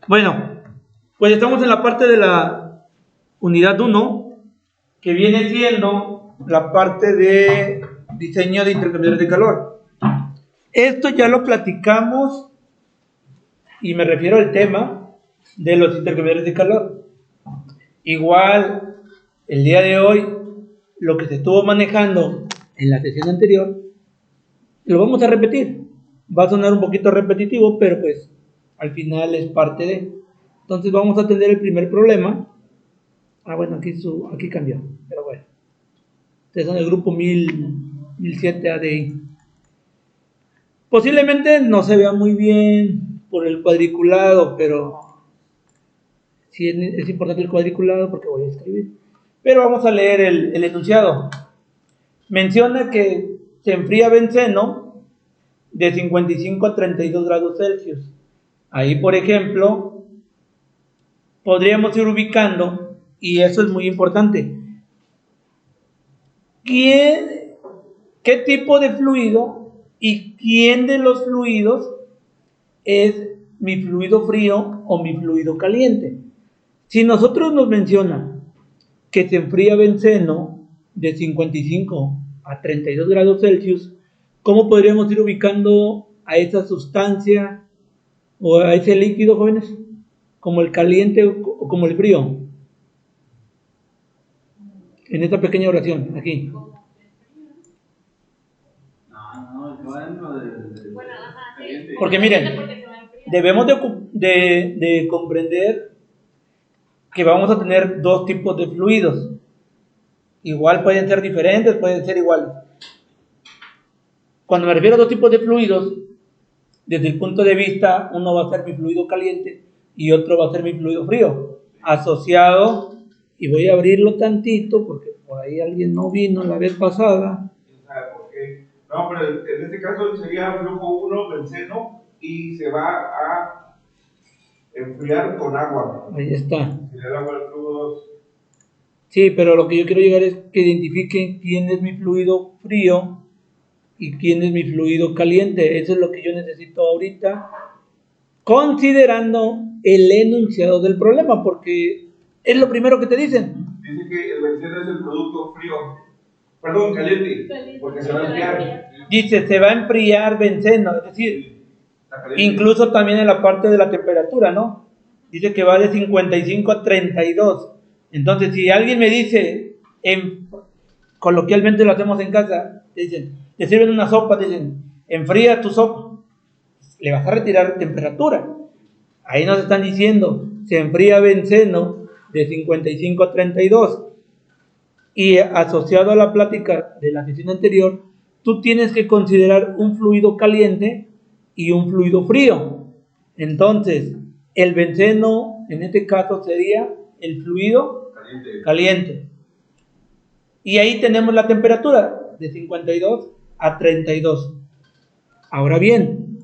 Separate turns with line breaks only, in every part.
Bueno, pues estamos en la parte de la unidad 1, que viene siendo la parte de diseño de intercambiadores de calor. Esto ya lo platicamos y me refiero al tema de los intercambiadores de calor. Igual, el día de hoy, lo que se estuvo manejando en la sesión anterior, lo vamos a repetir. Va a sonar un poquito repetitivo, pero pues al final es parte de. Entonces vamos a tener el primer problema. Bueno, aquí cambió, pero bueno. Ustedes son el grupo 1007 ADI. Posiblemente no se vea muy bien por el cuadriculado, pero sí es importante el cuadriculado porque voy a escribir. Pero vamos a leer el enunciado. Menciona que se enfría benceno de 55 a 32 grados Celsius. Ahí, por ejemplo, podríamos ir ubicando, y eso es muy importante, ¿qué tipo de fluido y quién de los fluidos es mi fluido frío o mi fluido caliente? Si nosotros nos menciona que se enfría benceno de 55 a 32 grados Celsius, ¿cómo podríamos ir ubicando a esa sustancia o a ese líquido, jóvenes? ¿Como el caliente o como el frío? En esta pequeña oración, aquí. Porque miren, debemos de comprender que vamos a tener dos tipos de fluidos. Igual pueden ser diferentes, pueden ser iguales. Cuando me refiero a dos tipos de fluidos, desde el punto de vista, uno va a ser mi fluido caliente y otro va a ser mi fluido frío, asociado, y voy a abrirlo tantito porque por ahí alguien no vino la vez pasada.
¿Por qué? No, pero en este caso sería flujo 1, benceno, y se va a enfriar con agua.
Ahí está.
Sería el agua del flujo 2.
Sí, pero lo que yo quiero llegar es que identifiquen quién es mi fluido frío y quién es mi fluido caliente. Eso es lo que yo necesito ahorita, considerando el enunciado del problema, porque es lo primero que te dicen.
Dice que el benceno es el producto frío, perdón, caliente, porque se va a enfriar.
Dice, se va a enfriar benceno, es decir, incluso también en la parte de la temperatura, ¿no? Dice que va de 55 a 32. Entonces, si alguien me dice, coloquialmente lo hacemos en casa, te sirven una sopa, te dicen, enfría tu sopa, le vas a retirar temperatura. Ahí nos están diciendo, se enfría benceno de 55 a 32. Y asociado a la plática de la sesión anterior, tú tienes que considerar un fluido caliente y un fluido frío. Entonces, el benceno, en este caso, sería el fluido caliente. Y ahí tenemos la temperatura de 52 a 32. Ahora bien,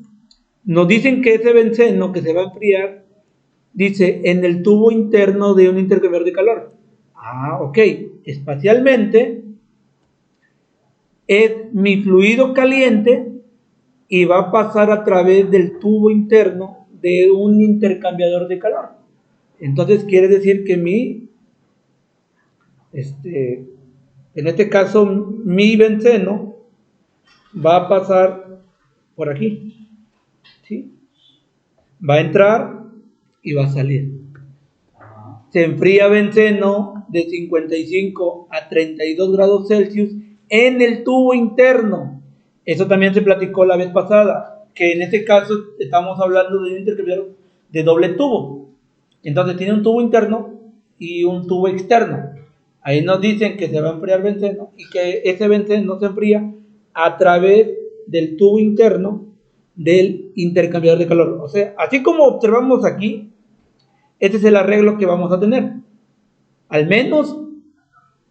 nos dicen que ese benceno que se va a enfriar, dice, en el tubo interno de un intercambiador de calor. Ok. Espacialmente es mi fluido caliente y va a pasar a través del tubo interno de un intercambiador de calor. Entonces quiere decir que en este caso, mi benceno va a pasar por aquí, ¿sí? Va a entrar y va a salir. Se enfría benceno de 55 a 32 grados Celsius en el tubo interno. Eso también se platicó la vez pasada, que en este caso estamos hablando de un intercambiador de doble tubo. Entonces tiene un tubo interno y un tubo externo. Ahí nos dicen que se va a enfriar benceno y que ese benceno se enfría a través del tubo interno del intercambiador de calor. O sea, así como observamos aquí, este es el arreglo que vamos a tener. Al menos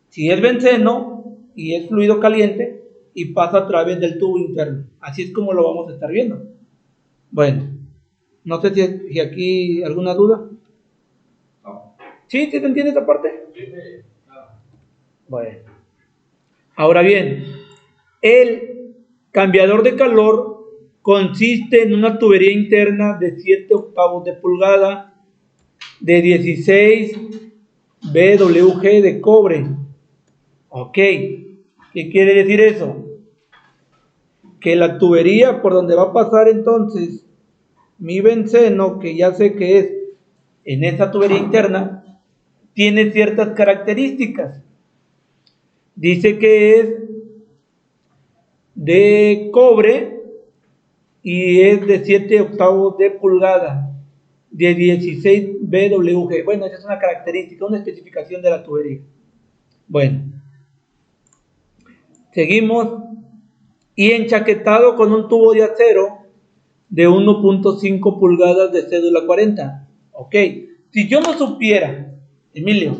si es benceno y es fluido caliente y pasa a través del tubo interno. Así es como lo vamos a estar viendo. Bueno, no sé si aquí alguna duda.
No.
¿Sí? ¿Sí te entiende esta parte? Sí. Bueno. Ahora bien, el cambiador de calor consiste en una tubería interna de 7 octavos de pulgada de 16 BWG de cobre. Ok, ¿qué quiere decir eso? Que la tubería por donde va a pasar entonces mi benceno, que ya sé que es en esa tubería interna, tiene ciertas características. Dice que es de cobre y es de 7/8 de pulgada, de 16 BWG. Bueno, esa es una característica, una especificación de la tubería. Bueno, seguimos. Y enchaquetado con un tubo de acero de 1.5 pulgadas de cédula 40. Ok, si yo no supiera, Emilio,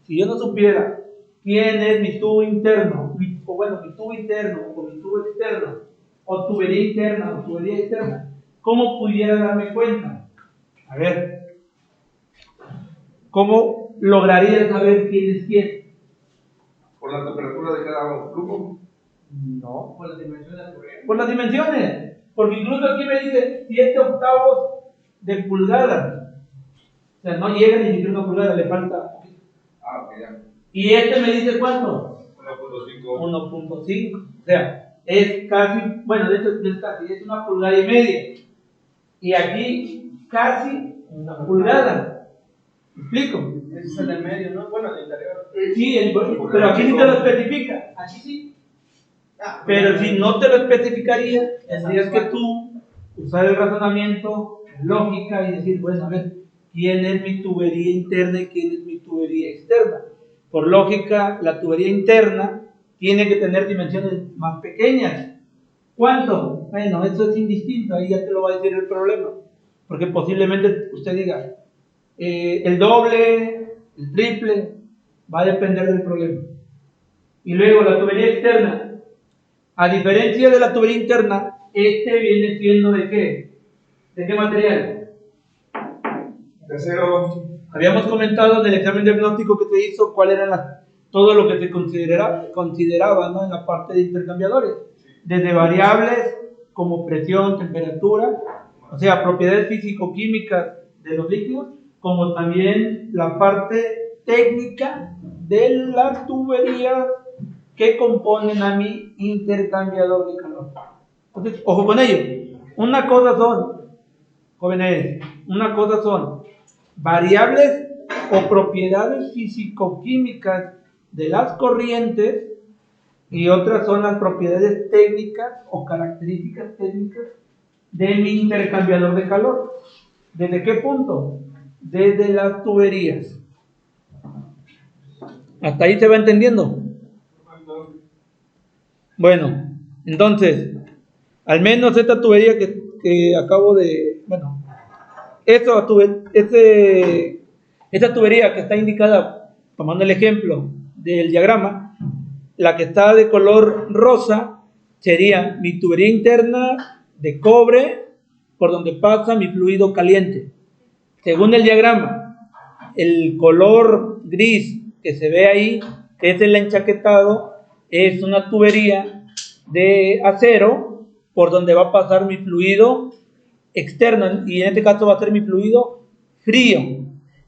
si yo no supiera quién es mi tubo interno, mi tubo interno o mi tubo externo, o tubería interna o tubería externa, ¿cómo pudiera darme cuenta? A ver, ¿cómo lograría saber quién es quién?
Por la temperatura de cada flujo.
No, por las dimensiones. Por las dimensiones. Porque incluso aquí me dice 7/8 de pulgada. O sea, no llega ni siquiera 1 pulgada, le falta.
Ok, ya.
Y este me dice ¿cuánto?
1.5.
1.5. O sea, es casi, bueno, de hecho es casi, es 1,5 pulgadas. Y aquí casi 1 pulgada. ¿Me explico?
Ese es el del medio, ¿no? Bueno, el interior.
Sí, pero aquí sí te lo especifica.
Aquí sí.
Pero si no te lo especificaría, tendrías que tú usar el razonamiento, la lógica y decir, bueno, a ver, ¿quién es mi tubería interna y quién es mi tubería externa? Por lógica, la tubería interna tiene que tener dimensiones más pequeñas. ¿Cuánto? Bueno, eso es indistinto, ahí ya te lo va a decir el problema. Porque posiblemente usted diga, el doble, el triple, va a depender del problema. Y luego la tubería externa. A diferencia de la tubería interna, este viene siendo ¿de qué? ¿De qué material?
De acero.
Habíamos comentado en el examen diagnóstico que se hizo cuál era todo lo que se consideraba, ¿no? En la parte de intercambiadores. Desde variables como presión, temperatura, o sea, propiedades físico-químicas de los líquidos, como también la parte técnica de las tuberías que componen a mi intercambiador de calor. Entonces, ojo con ello. Una cosa son, jóvenes, una cosa son variables o propiedades físico-químicas de las corrientes y otras son las propiedades técnicas o características técnicas de mi intercambiador de calor. ¿Desde qué punto? Desde las tuberías. ¿Hasta ahí se va entendiendo? Bueno, entonces, al menos esta tubería que acabo de, bueno, esta tubería que está indicada, tomando el ejemplo del diagrama, la que está de color rosa sería mi tubería interna de cobre por donde pasa mi fluido caliente. Según el diagrama, el color gris que se ve ahí, que es el enchaquetado, es una tubería de acero por donde va a pasar mi fluido externo, y en este caso va a ser mi fluido frío.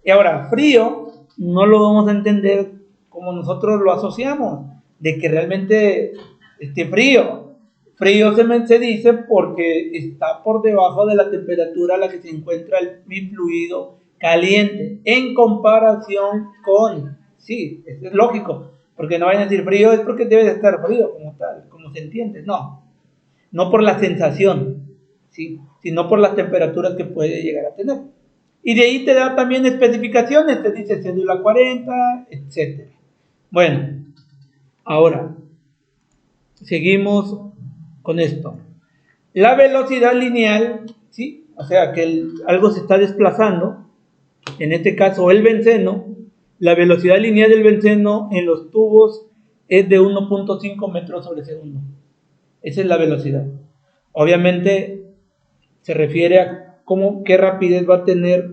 Y ahora, frío no lo vamos a entender como nosotros lo asociamos, de que realmente esté frío. Frío se dice porque está por debajo de la temperatura a la que se encuentra mi fluido caliente, en comparación con, sí, es lógico, porque no vayan a decir frío es porque debe de estar frío como tal, como se entiende, no por la sensación, ¿sí? Sino por las temperaturas que puede llegar a tener. Y de ahí te da también especificaciones, te dice cédula 40, etc. Bueno, ahora seguimos con esto. La velocidad lineal, ¿sí? O sea que algo se está desplazando, en este caso el benceno, la velocidad lineal del benceno en los tubos es de 1.5 metros sobre segundo. Esa es la velocidad. Obviamente se refiere a qué rapidez va a tener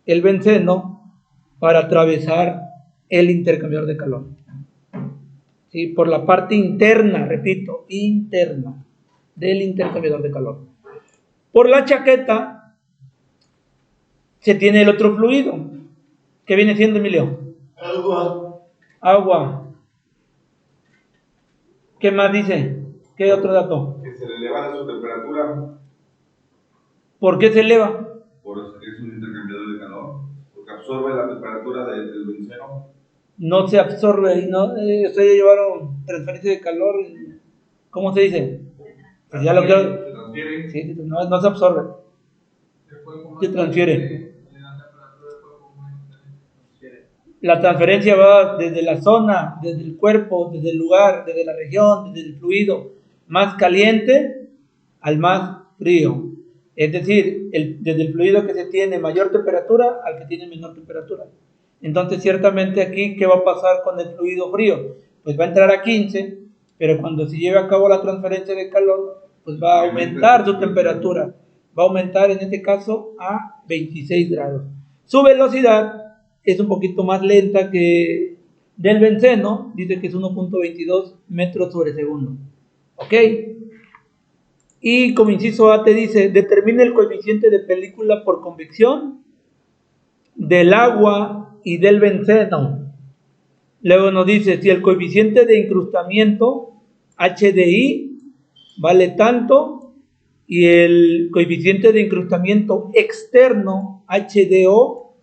el benceno para atravesar el intercambiador de calor. ¿Sí? Por la parte interna, repito, interna del intercambiador de calor. Por la chaqueta se tiene el otro fluido. ¿Qué viene siendo, Emilio? Agua. ¿Qué más dice? ¿Qué otro dato?
Que se le eleva su temperatura.
¿Por qué se eleva?
Por eso es un intercambiador de calor. Porque absorbe la temperatura del benceno.
No se absorbe. Y no, ustedes llevaron transferencia de calor. ¿Cócómo se dice? Pues ya lo que...
Se transfiere.
Sí, no se absorbe. Se transfiere. La transferencia va desde la zona, desde el cuerpo, desde el lugar, desde la región, desde el fluido más caliente al más frío. Es decir, desde el fluido que se tiene mayor temperatura al que tiene menor temperatura. Entonces, ciertamente aquí, ¿qué va a pasar con el fluido frío? Pues va a entrar a 15, pero cuando se lleve a cabo la transferencia de calor, pues va a aumentar su temperatura. Va a aumentar en este caso a 26 grados. Su velocidad es un poquito más lenta que del benceno, dice que es 1.22 metros sobre segundo. ¿Ok? Y como inciso A te dice, determina el coeficiente de película por convección del agua y del benceno. Luego nos dice, si el coeficiente de incrustamiento HDI vale tanto y el coeficiente de incrustamiento externo HDO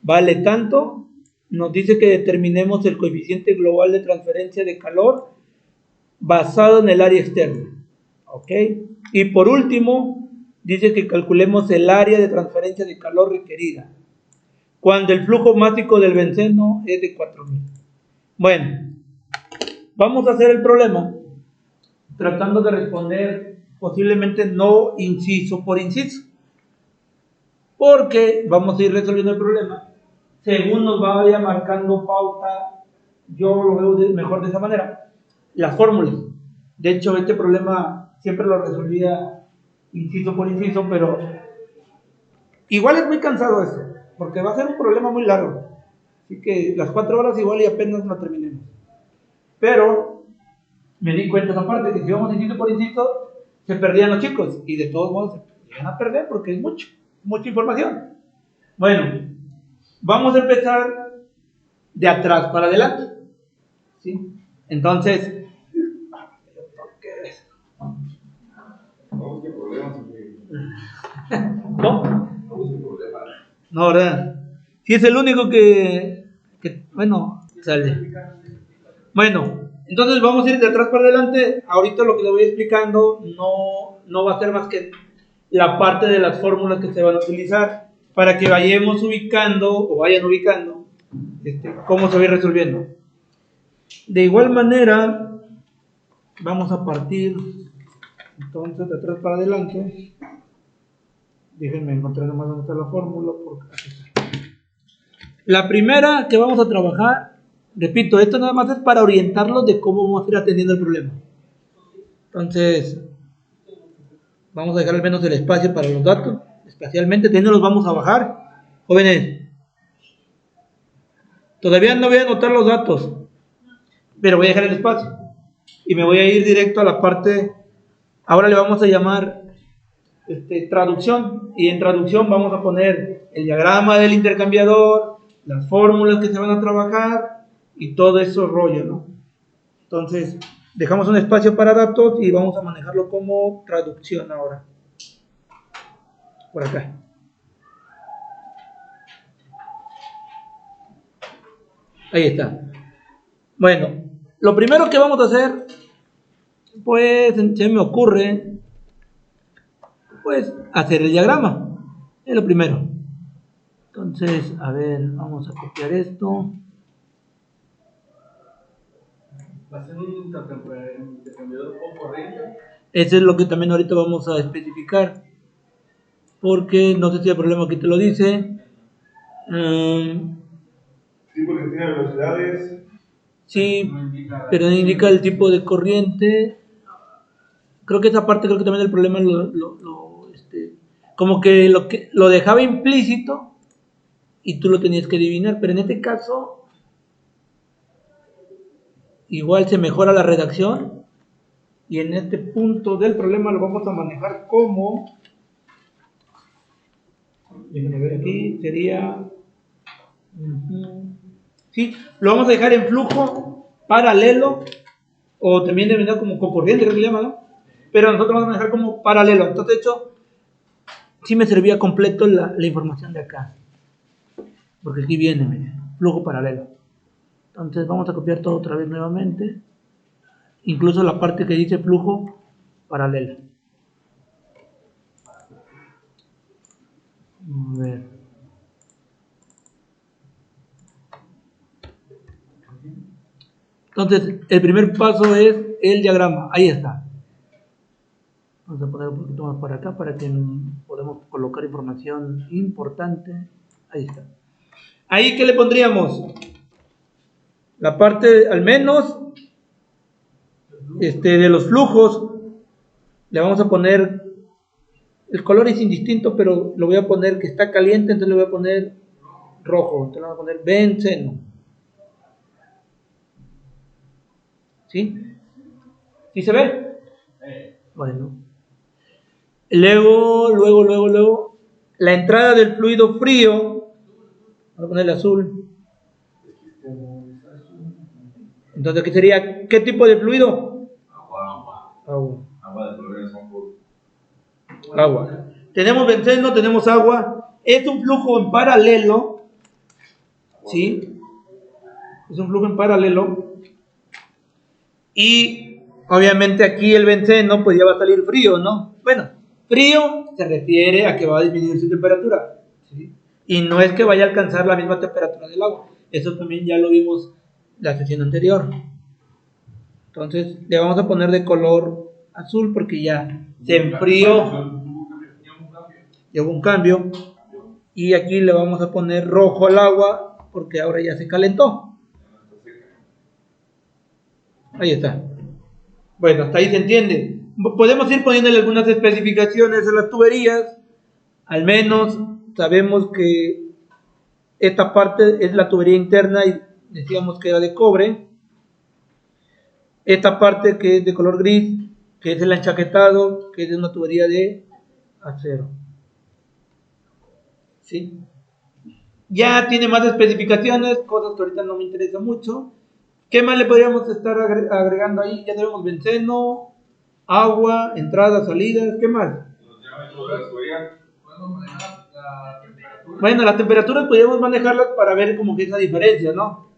vale tanto, nos dice que determinemos el coeficiente global de transferencia de calor basado en el área externa. ¿Ok? Y por último, dice que calculemos el área de transferencia de calor requerida cuando el flujo másico del benceno es de 4000. Bueno, vamos a hacer el problema tratando de responder posiblemente no inciso por inciso, porque vamos a ir resolviendo el problema según nos vaya marcando pauta. Yo lo veo mejor de esa manera, las fórmulas. De hecho, este problema siempre lo resolvía inciso por inciso, pero igual es muy cansado esto, porque va a ser un problema muy largo. Así que las 4 horas igual y apenas lo terminemos. Pero me di cuenta esa parte, que si vamos inciso por inciso, se perdían los chicos. Y de todos modos se iban a perder porque es mucha información. Bueno, vamos a empezar de atrás para adelante. ¿Sí? Entonces,
No, qué problema.
¿no?
No, qué problema.
No, ¿verdad? Si es el único que bueno, sale. Bueno, entonces vamos a ir de atrás para adelante. Ahorita lo que le voy explicando no va a ser más que la parte de las fórmulas que se van a utilizar para que vayamos ubicando o vayan ubicando cómo se va a ir resolviendo. De igual manera, vamos a partir entonces de atrás para adelante. Déjenme encontrar nomás dónde está la fórmula. La primera que vamos a trabajar, repito, esto nada más es para orientarlos de cómo vamos a ir atendiendo el problema. Entonces, vamos a dejar al menos el espacio para los datos, especialmente los vamos a bajar. Jóvenes, todavía no voy a anotar los datos, pero voy a dejar el espacio y me voy a ir directo a la parte, ahora le vamos a llamar traducción, y en traducción vamos a poner el diagrama del intercambiador, las fórmulas que se van a trabajar y todo eso rollo, ¿no? Entonces, dejamos un espacio para datos y vamos a manejarlo como traducción ahora. Por acá. Ahí está. Bueno, lo primero que vamos a hacer, pues, se me ocurre, pues, hacer el diagrama. Es lo primero. Entonces, a ver, vamos a copiar esto.
¿Va a ser un intercambiador o corriente?
Eso es lo que también ahorita vamos a especificar. Porque no sé si el problema aquí te lo dice.
Sí, porque tiene velocidades.
Sí, pero no indica el tipo de corriente. Creo que esa parte, creo que también el problema como que lo dejaba implícito y tú lo tenías que adivinar, pero en este caso igual se mejora la redacción y en este punto del problema lo vamos a manejar como Déjenme ver aquí, sería... Sí, lo vamos a dejar en flujo paralelo, o también denominado como cocorriente, creo que se llama, ¿no? Pero nosotros vamos a dejar como paralelo. Entonces, de hecho, sí me servía completo la información de acá. Porque aquí viene, miren, flujo paralelo. Entonces vamos a copiar todo otra vez nuevamente. Incluso la parte que dice flujo paralelo. A ver. Entonces, el primer paso es el diagrama. Ahí está. Vamos a poner un poquito más para acá para que podamos colocar información importante. Ahí está. Ahí, ¿qué le pondríamos? La parte, al menos, de los flujos, le vamos a poner, el color es indistinto, pero lo voy a poner que está caliente, entonces le voy a poner rojo, entonces le voy a poner benceno. ¿Sí? ¿Sí se ve? Bueno. Luego, la entrada del fluido frío, vamos a ponerle azul. Entonces, ¿qué sería? ¿Qué tipo de fluido? Agua.
Agua de progreso puro.
Agua. Tenemos benceno, tenemos agua. Es un flujo en paralelo. ¿Sí? Es un flujo en paralelo. Y obviamente aquí el benceno pues ya va a salir frío, ¿no? Bueno, frío se refiere a que va a disminuir su temperatura. ¿Sí? Y no es que vaya a alcanzar la misma temperatura del agua. Eso también ya lo vimos la sesión anterior. Entonces le vamos a poner de color azul porque ya se enfrió. Ya hubo un cambio. Y aquí le vamos a poner rojo al agua porque ahora ya se calentó. Ahí está. Bueno, hasta ahí se entiende. Podemos ir poniéndole algunas especificaciones a las tuberías. Al menos sabemos que esta parte es la tubería interna y decíamos que era de cobre. Esta parte que es de color gris, que es el enchaquetado, que es de una tubería de acero. ¿Sí? Ya tiene más especificaciones, cosas que ahorita no me interesan mucho. ¿Qué más le podríamos estar agregando ahí? Ya tenemos benceno, agua, entradas, salidas, ¿qué más? Bueno, las temperaturas podríamos manejarlas para ver como que esa diferencia, ¿no?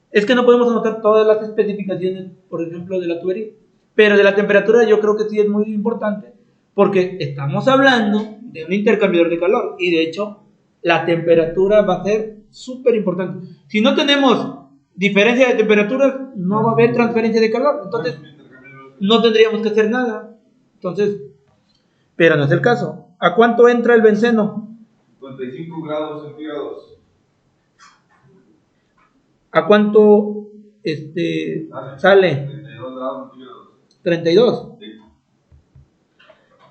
Es que no podemos anotar todas las especificaciones, por ejemplo, de la tubería, pero de la temperatura yo creo que sí es muy importante, porque estamos hablando de un intercambiador de calor, y de hecho, la temperatura va a ser súper importante. Si no tenemos diferencia de temperaturas, no va a haber transferencia de calor, entonces no tendríamos que hacer nada. Entonces, pero no es el caso. ¿A cuánto entra el benceno?
55 grados centígrados.
¿A cuánto sale?
32 grados centígrados.
32.
Sí.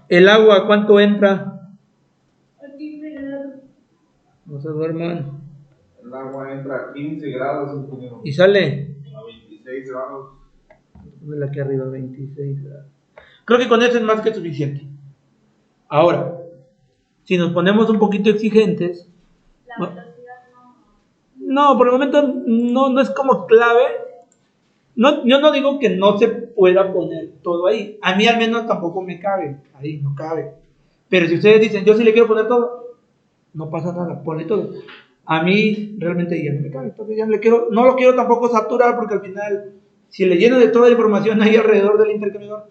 ¿El agua a cuánto entra? No se duerman.
El agua entra a 15 grados centígrados.
¿Y sale?
A 26 grados.
Ponle aquí arriba, 26 grados. Creo que con eso es más que suficiente. Ahora, si nos ponemos un poquito exigentes,
La velocidad
no, por el momento no es como clave. No, yo no digo que no se pueda poner todo ahí. A mí al menos tampoco me cabe. Ahí no cabe. Pero si ustedes dicen, yo sí le quiero poner todo, no pasa nada, ponle todo. A mí realmente ya no me cabe. Entonces ya no lo quiero tampoco saturar porque al final, si le lleno de toda la información ahí alrededor del intercambiador,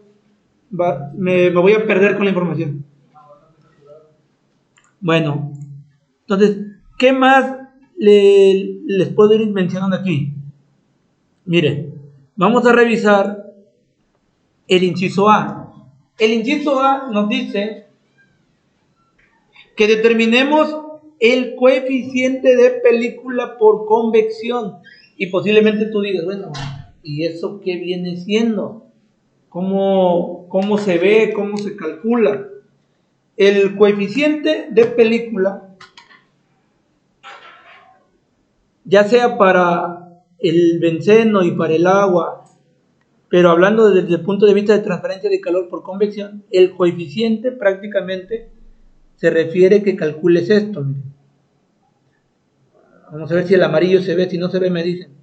me voy a perder con la información. Bueno, entonces, ¿qué más les puedo ir mencionando aquí? Miren, vamos a revisar el inciso A. El inciso A nos dice que determinemos el coeficiente de película por convección. Y posiblemente tú digas, bueno, ¿y eso qué viene siendo? ¿Cómo se ve? ¿Cómo se calcula? El coeficiente de película, ya sea para el benceno y para el agua, pero hablando desde el punto de vista de transferencia de calor por convección, el coeficiente prácticamente se refiere que calcules esto. Miren. Vamos a ver si el amarillo se ve, si no se ve me dicen.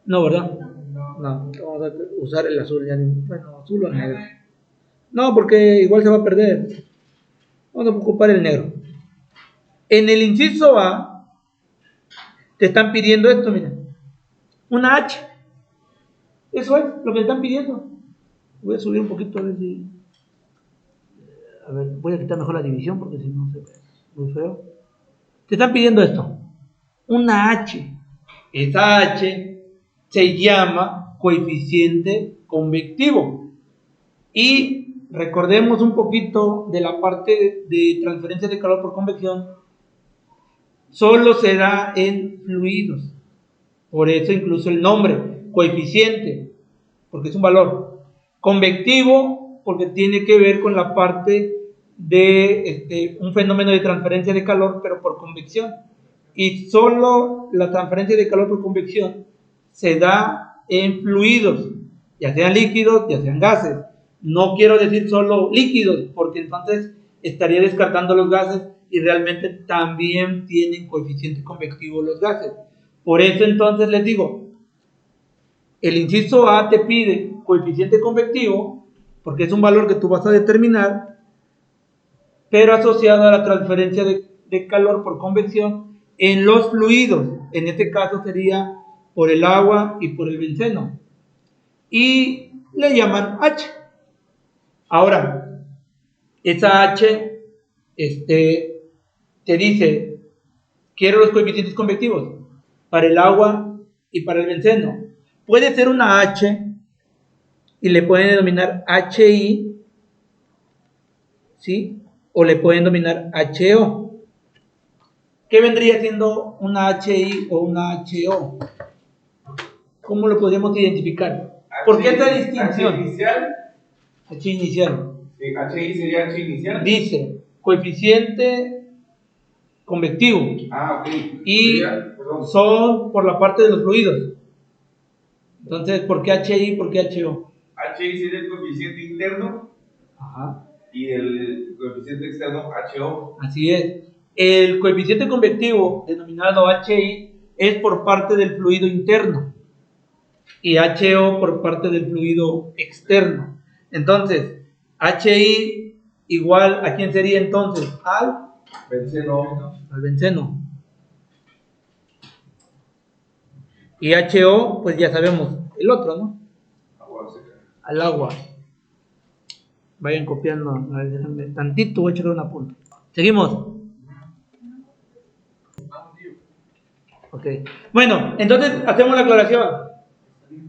No, ¿verdad? No, vamos a usar el azul, ya bueno, azul o negro. No, porque igual se va a perder. Vamos a ocupar el negro. En el inciso A, te están pidiendo esto, miren. Una H. Eso es lo que te están pidiendo. Voy a subir un poquito a ver si... A ver, voy a quitar mejor la división porque si no se ve muy feo. Te están pidiendo esto. Una H. Esa H se llama coeficiente convectivo. Y recordemos un poquito de la parte de transferencia de calor por convección. Solo se da en fluidos. Por eso incluso el nombre, coeficiente, porque es un valor. Convectivo, porque tiene que ver con la parte de un fenómeno de transferencia de calor, pero por convección. Y solo la transferencia de calor por convección se da en fluidos, ya sean líquidos, ya sean gases. No quiero decir solo líquidos, porque entonces estaría descartando los gases y realmente también tienen coeficiente convectivo los gases. Por eso entonces les digo, el inciso A te pide coeficiente convectivo, porque es un valor que tú vas a determinar, pero asociado a la transferencia de calor por convección en los fluidos. En este caso sería por el agua y por el benceno. Y le llaman H. Ahora, esa H te dice, quiero los coeficientes convectivos para el agua y para el benceno. Puede ser una H y le pueden denominar HI, ¿sí? O le pueden denominar HO. ¿Qué vendría siendo una HI o una HO? ¿Cómo lo podríamos identificar? ¿Por qué esta distinción?
H inicial.
H inicial.
Sí, HI sería H inicial.
Dice coeficiente convectivo.
Ah, ok.
Y son por la parte de los fluidos. Entonces, ¿por qué HI? ¿Por qué HO?
HI sería el coeficiente interno.
Ajá.
Y el coeficiente externo HO.
Así es. El coeficiente convectivo, denominado HI, es por parte del fluido interno y HO por parte del fluido externo. Entonces, HI igual, ¿a quién sería entonces? Al benceno. Y HO, pues ya sabemos, el otro, ¿no? Al agua. Vayan copiando, a ver, déjenme tantito, voy a echar una punta. Seguimos. Ok. Bueno, entonces hacemos la aclaración.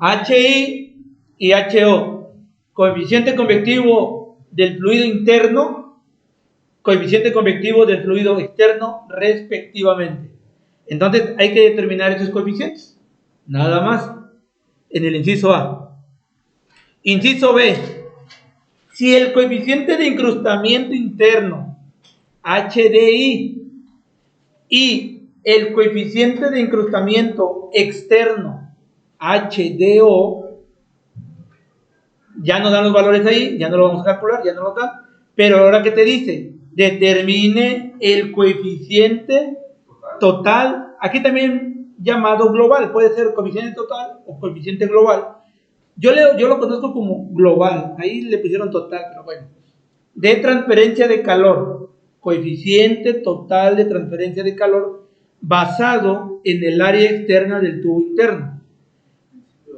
HI y HO. Coeficiente convectivo del fluido interno, coeficiente convectivo del fluido externo, respectivamente. Entonces hay que determinar esos coeficientes. Nada más. En el inciso A. Inciso B. Si el coeficiente de incrustamiento interno, HDI, y el coeficiente de incrustamiento externo, HDO, ya nos dan los valores ahí, ya no lo vamos a calcular, ya no lo dan, pero ahora que te dice, determine el coeficiente total, aquí también llamado global, puede ser coeficiente total o coeficiente global. Yo lo conozco como global, ahí le pusieron total, pero bueno. De transferencia de calor, coeficiente total de transferencia de calor basado en el área externa del tubo interno.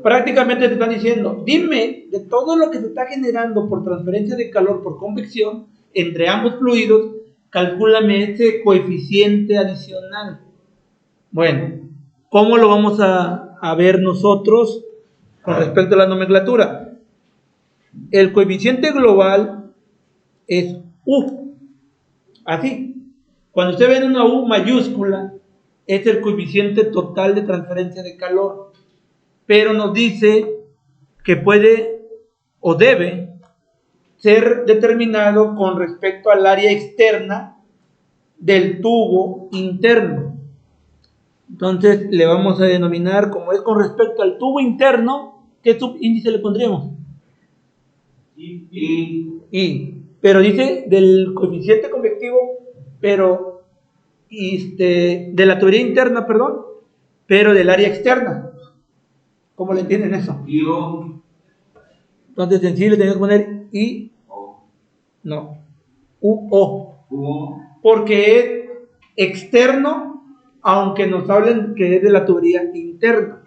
Prácticamente te están diciendo, dime de todo lo que se está generando por transferencia de calor por convección entre ambos fluidos, calcúlame ese coeficiente adicional. Bueno, ¿cómo lo vamos a ver nosotros con respecto a la nomenclatura? El coeficiente global es U. Así. Cuando usted ve una U mayúscula, es el coeficiente total de transferencia de calor. Pero nos dice que puede o debe ser determinado con respecto al área externa del tubo interno. Entonces le vamos a denominar, como es con respecto al tubo interno, ¿qué subíndice le pondríamos? I. pero dice del coeficiente convectivo, pero de la tubería interna, perdón, pero del área externa. ¿Cómo le entienden eso?
Yo.
Entonces en sí le tenemos que poner I, no, UO, porque es externo, aunque nos hablen que es de la tubería interna.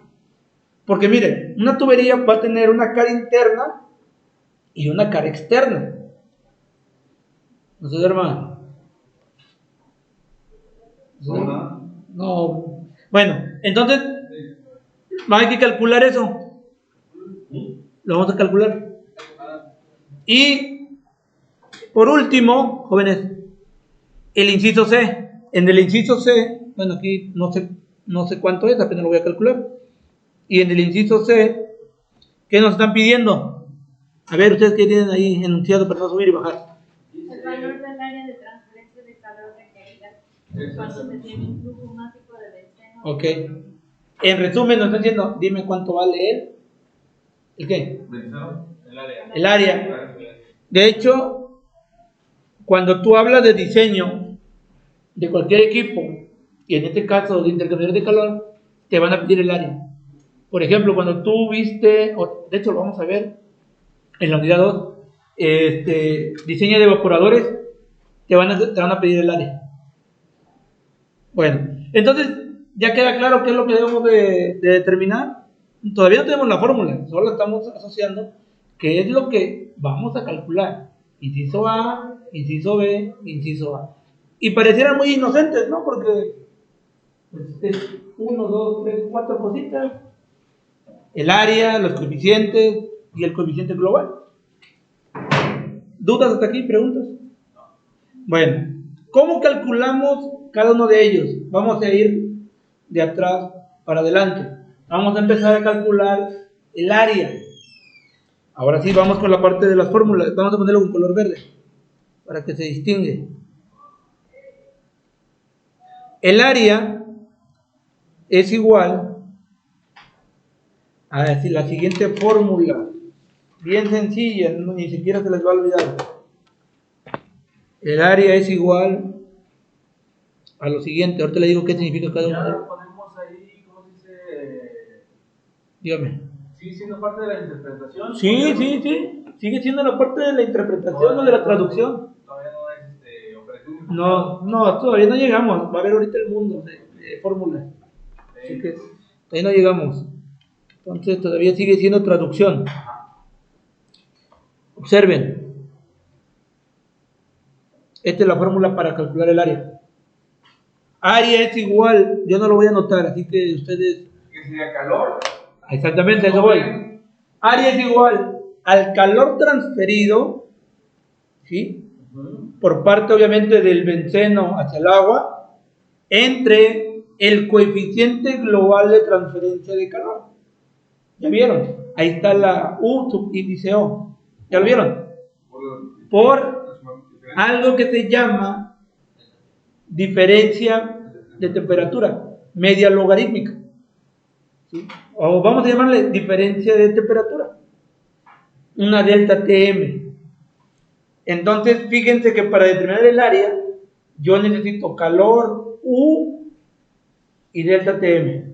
Porque miren, una tubería va a tener una cara interna y una cara externa. ¿No se hermano? No. Bueno, entonces hay que calcular eso. Lo vamos a calcular. Y por último, jóvenes, el inciso C. En el inciso C, bueno, aquí no sé cuánto es, apenas lo voy a calcular. Y en el inciso C, ¿qué nos están pidiendo? A ver, ustedes qué tienen ahí enunciado para no subir y bajar.
El valor del área de transferencia de calor requerida cuando se tiene un flujo mágico de benceno.
Ok. En resumen, nos están diciendo, dime cuánto vale él. ¿El qué? El área. De hecho, cuando tú hablas de diseño de cualquier equipo, y en este caso de intercambiador de calor, te van a pedir el área. Por ejemplo, cuando tú viste, de hecho lo vamos a ver en la unidad 2, diseño de evaporadores, te van a pedir el área. Bueno, entonces ya queda claro qué es lo que debemos de determinar. Todavía no tenemos la fórmula, solo estamos asociando qué es lo que vamos a calcular. Inciso A, inciso B, inciso A. Y parecieran muy inocentes, ¿no? Porque es 1, 2, 3, 4 cositas. El área, los coeficientes y el coeficiente global. ¿Dudas hasta aquí? ¿Preguntas? Bueno, ¿cómo calculamos cada uno de ellos? Vamos a ir de atrás para adelante. Vamos a empezar a calcular el área. Ahora sí, vamos con la parte de las fórmulas. Vamos a ponerlo con color verde para que se distingue. El área es igual a decir, la siguiente fórmula, bien sencilla, ni siquiera se les va a olvidar. El área es igual a lo siguiente. Ahorita le digo qué significa cada uno.
Ya ponemos ahí, ¿cómo se dice?
Dígame.
¿Sigue siendo parte de la interpretación?
Sí. Sigue siendo la parte de la interpretación o de la traducción.
Todavía no es operación.
No, todavía no llegamos. Va a haber ahorita el mundo de fórmulas. Así que ahí no llegamos. Entonces todavía sigue siendo traducción. Observen. Esta es la fórmula para calcular el área. Área es igual, yo no lo voy a anotar, así que ustedes...
¿Qué sería calor?
Exactamente, a eso voy. Área es igual al calor transferido, ¿sí? Por parte obviamente del benceno hacia el agua, entre el coeficiente global de transferencia de calor. ¿Ya vieron? Ahí está la U subíndice O. ¿Ya lo vieron? Por algo que se llama diferencia de temperatura, media logarítmica. ¿Sí? O vamos a llamarle diferencia de temperatura. Una delta TM. Entonces, fíjense que para determinar el área, yo necesito calor U y delta TM.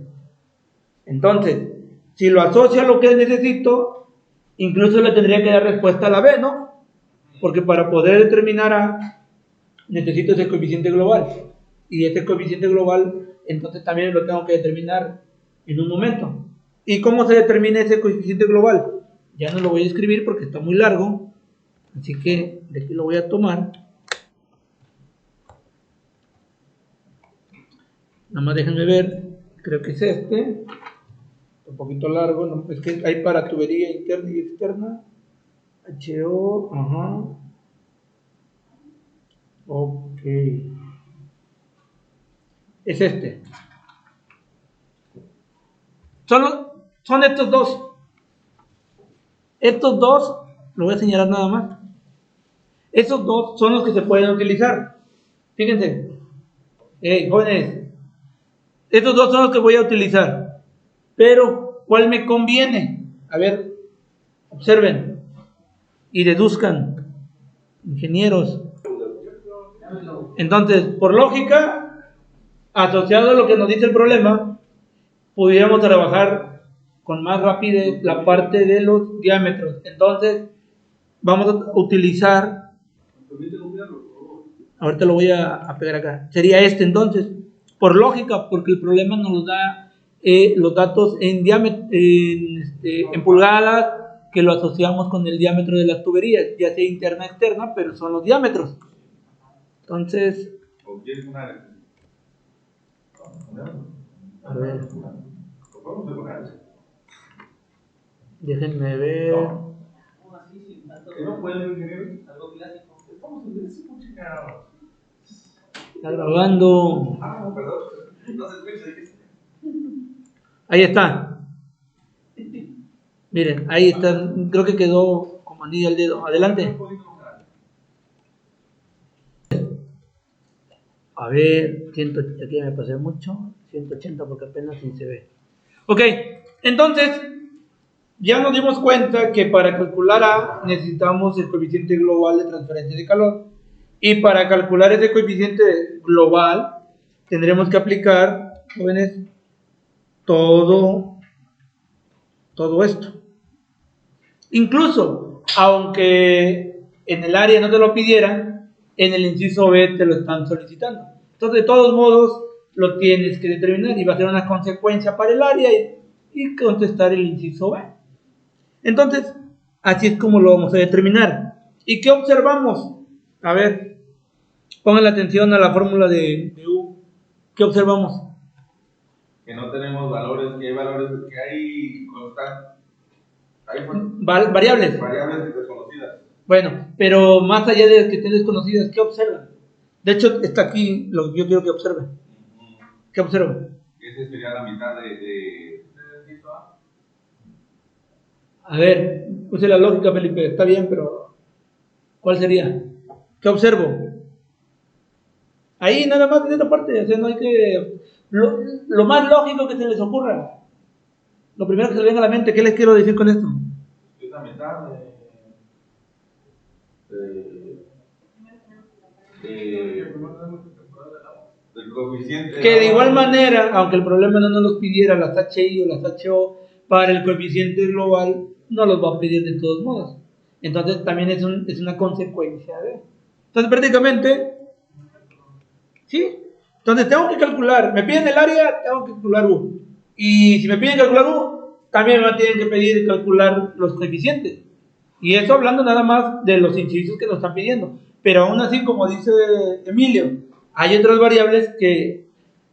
Entonces, si lo asocio a lo que necesito, incluso le tendría que dar respuesta a la B, ¿no? Porque para poder determinar A, necesito ese coeficiente global. Y ese coeficiente global, entonces también lo tengo que determinar en un momento. ¿Y cómo se determina ese coeficiente global? Ya no lo voy a escribir porque está muy largo. Así que de aquí lo voy a tomar. Nada más déjenme ver. Creo que es este. Un poquito largo. No, es que hay para tubería interna y externa. HO. Ajá. Ok. Es este. Son estos dos. Estos dos, lo voy a señalar nada más. Estos dos son los que se pueden utilizar. Fíjense. Jóvenes. Estos dos son los que voy a utilizar. Pero, ¿cuál me conviene? A ver, observen y deduzcan. Ingenieros. Entonces, por lógica, asociado a lo que nos dice el problema, pudiéramos trabajar con más rapidez la parte de los diámetros. Entonces, vamos a utilizar, ahorita lo voy a pegar acá, sería este entonces, por lógica, porque el problema nos da los datos en diámetro, en pulgadas, que lo asociamos con el diámetro de las tuberías, ya sea interna o externa, pero son los diámetros. Entonces, a ver, déjenme ver.
¿No pueden ingeniero? Algo clásico. Estamos en décimo, chingados.
Está grabando.
Ah, perdón. No se escucha.
Ahí está. Miren, ahí está. Creo que quedó como anillo al dedo. Adelante. A ver, 100, aquí me pasé mucho. 180 porque apenas sí se ve. Ok, entonces ya nos dimos cuenta que para calcular A necesitamos el coeficiente global de transferencia de calor. Y para calcular ese coeficiente global tendremos que aplicar, jóvenes, todo esto. Incluso, aunque en el área no te lo pidieran, en el inciso B te lo están solicitando. Entonces, de todos modos, lo tienes que determinar y va a ser una consecuencia para el área y contestar el inciso B. Entonces, así es como lo vamos a determinar. ¿Y qué observamos? A ver, pongan la atención a la fórmula de U. ¿Qué observamos?
Que no tenemos valores, que hay valores, que hay constantes. Hay
Variables.
variables desconocidas.
Bueno, pero más allá de que estén desconocidas, ¿qué observan? De hecho, está aquí lo que yo quiero que observen. ¿Qué observan?
Ese sería la mitad de
A ver, use la lógica, Felipe, está bien, pero ¿cuál sería? ¿Qué observo? Ahí nada más en esta parte, o sea, no hay que... Lo más lógico que se les ocurra. Lo primero que se les venga a la mente, ¿qué les quiero decir con esto?
Es la mitad del coeficiente.
Que de igual manera, aunque el problema no nos los pidiera las HI o las HO, para el coeficiente global no los va a pedir de todos modos. Entonces también es una consecuencia de... Entonces prácticamente, ¿sí? Entonces tengo que calcular, me piden el área, tengo que calcular U. Y si me piden calcular U, también me tienen que pedir calcular los coeficientes. Y eso hablando nada más de los incisos que nos están pidiendo. Pero aún así, como dice Emilio, hay otras variables que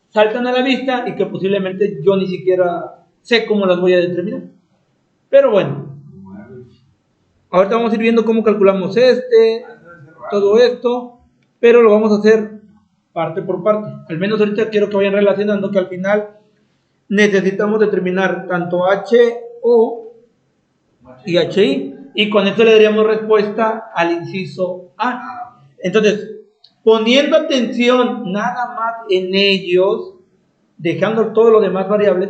saltan a la vista y que posiblemente yo ni siquiera sé cómo las voy a determinar. Pero bueno, ahorita vamos a ir viendo cómo calculamos todo esto, pero lo vamos a hacer parte por parte. Al menos ahorita quiero que vayan relacionando que al final necesitamos determinar tanto HO y HI, y con esto le daríamos respuesta al inciso A. Entonces, poniendo atención nada más en ellos, dejando todo lo demás variables,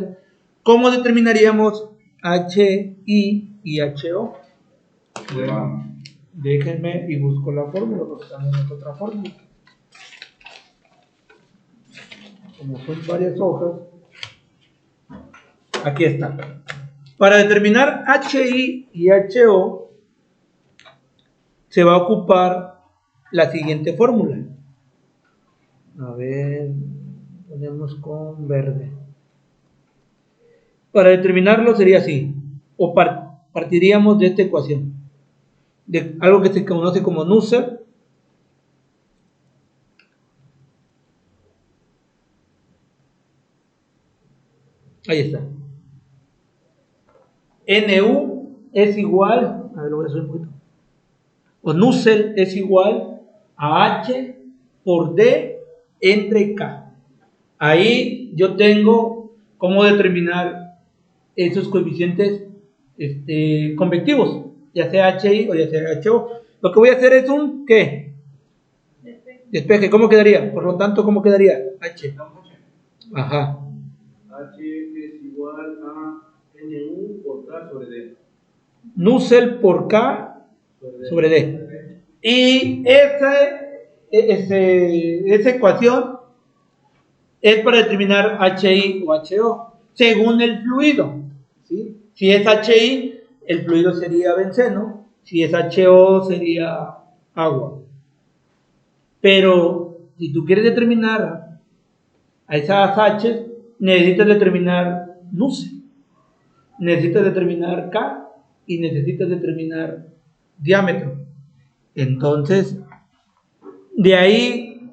¿cómo determinaríamos HI y HO? Bueno, déjenme y busco la fórmula, porque también es otra fórmula. Como son varias hojas, aquí está. Para determinar HI y HO, se va a ocupar la siguiente fórmula. A ver, ponemos con verde. Para determinarlo sería así, o partiríamos de esta ecuación, de algo que se conoce como Nusselt. Ahí está. NU es igual, a ver, lo voy a subir un poquito. O Nusselt es igual a H por D entre K. Ahí yo tengo cómo determinar esos coeficientes convectivos, ya sea HI o ya sea HO. Lo que voy a hacer es un ¿qué? Despeje. ¿Cómo quedaría? Por lo tanto, ¿cómo quedaría? H. Ajá.
H es igual a NU por K sobre D.
Nusselt por K sobre D. Y esa ecuación es para determinar HI o HO, según el fluido. ¿Sí? Si es HI, el fluido sería benceno, si es HO sería agua. Pero si tú quieres determinar a esas H, necesitas determinar NUC, necesitas determinar K y necesitas determinar diámetro. Entonces, de ahí,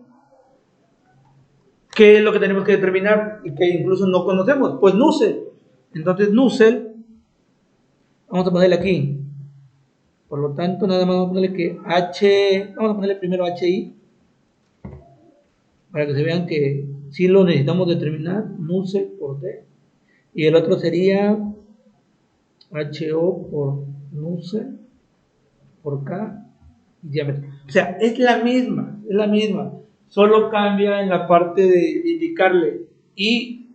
¿qué es lo que tenemos que determinar y que incluso no conocemos? Pues Nusselt. Entonces, Nusselt, vamos a ponerle aquí. Por lo tanto, nada más vamos a ponerle que vamos a ponerle primero HI, para que se vean que sí lo necesitamos determinar, Nusselt por D. Y el otro sería HO por Nusselt por K y diámetro. O sea, es la misma, solo cambia en la parte de indicarle I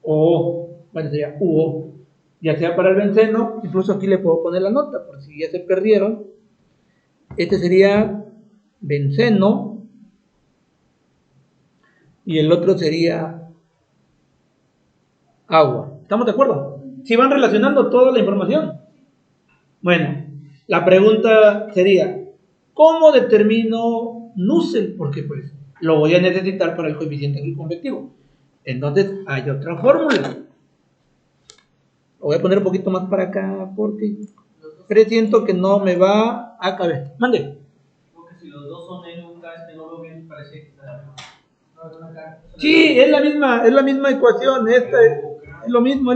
o, bueno, sería UO, ya sea para el benceno, incluso aquí le puedo poner la nota, por si ya se perdieron. Este sería benceno y el otro sería agua. ¿Estamos de acuerdo? Si van relacionando toda la información. Bueno, la pregunta sería, ¿cómo determino Nusselt? Porque pues lo voy a necesitar para el coeficiente convectivo. Entonces hay otra fórmula. Lo voy a poner un poquito más para acá porque presiento que no me va a caber. Mande.
Porque si los dos son N, un K, no lo bien, parece que está. No, es una K.
Sí, es la misma ecuación. Esta es lo mismo.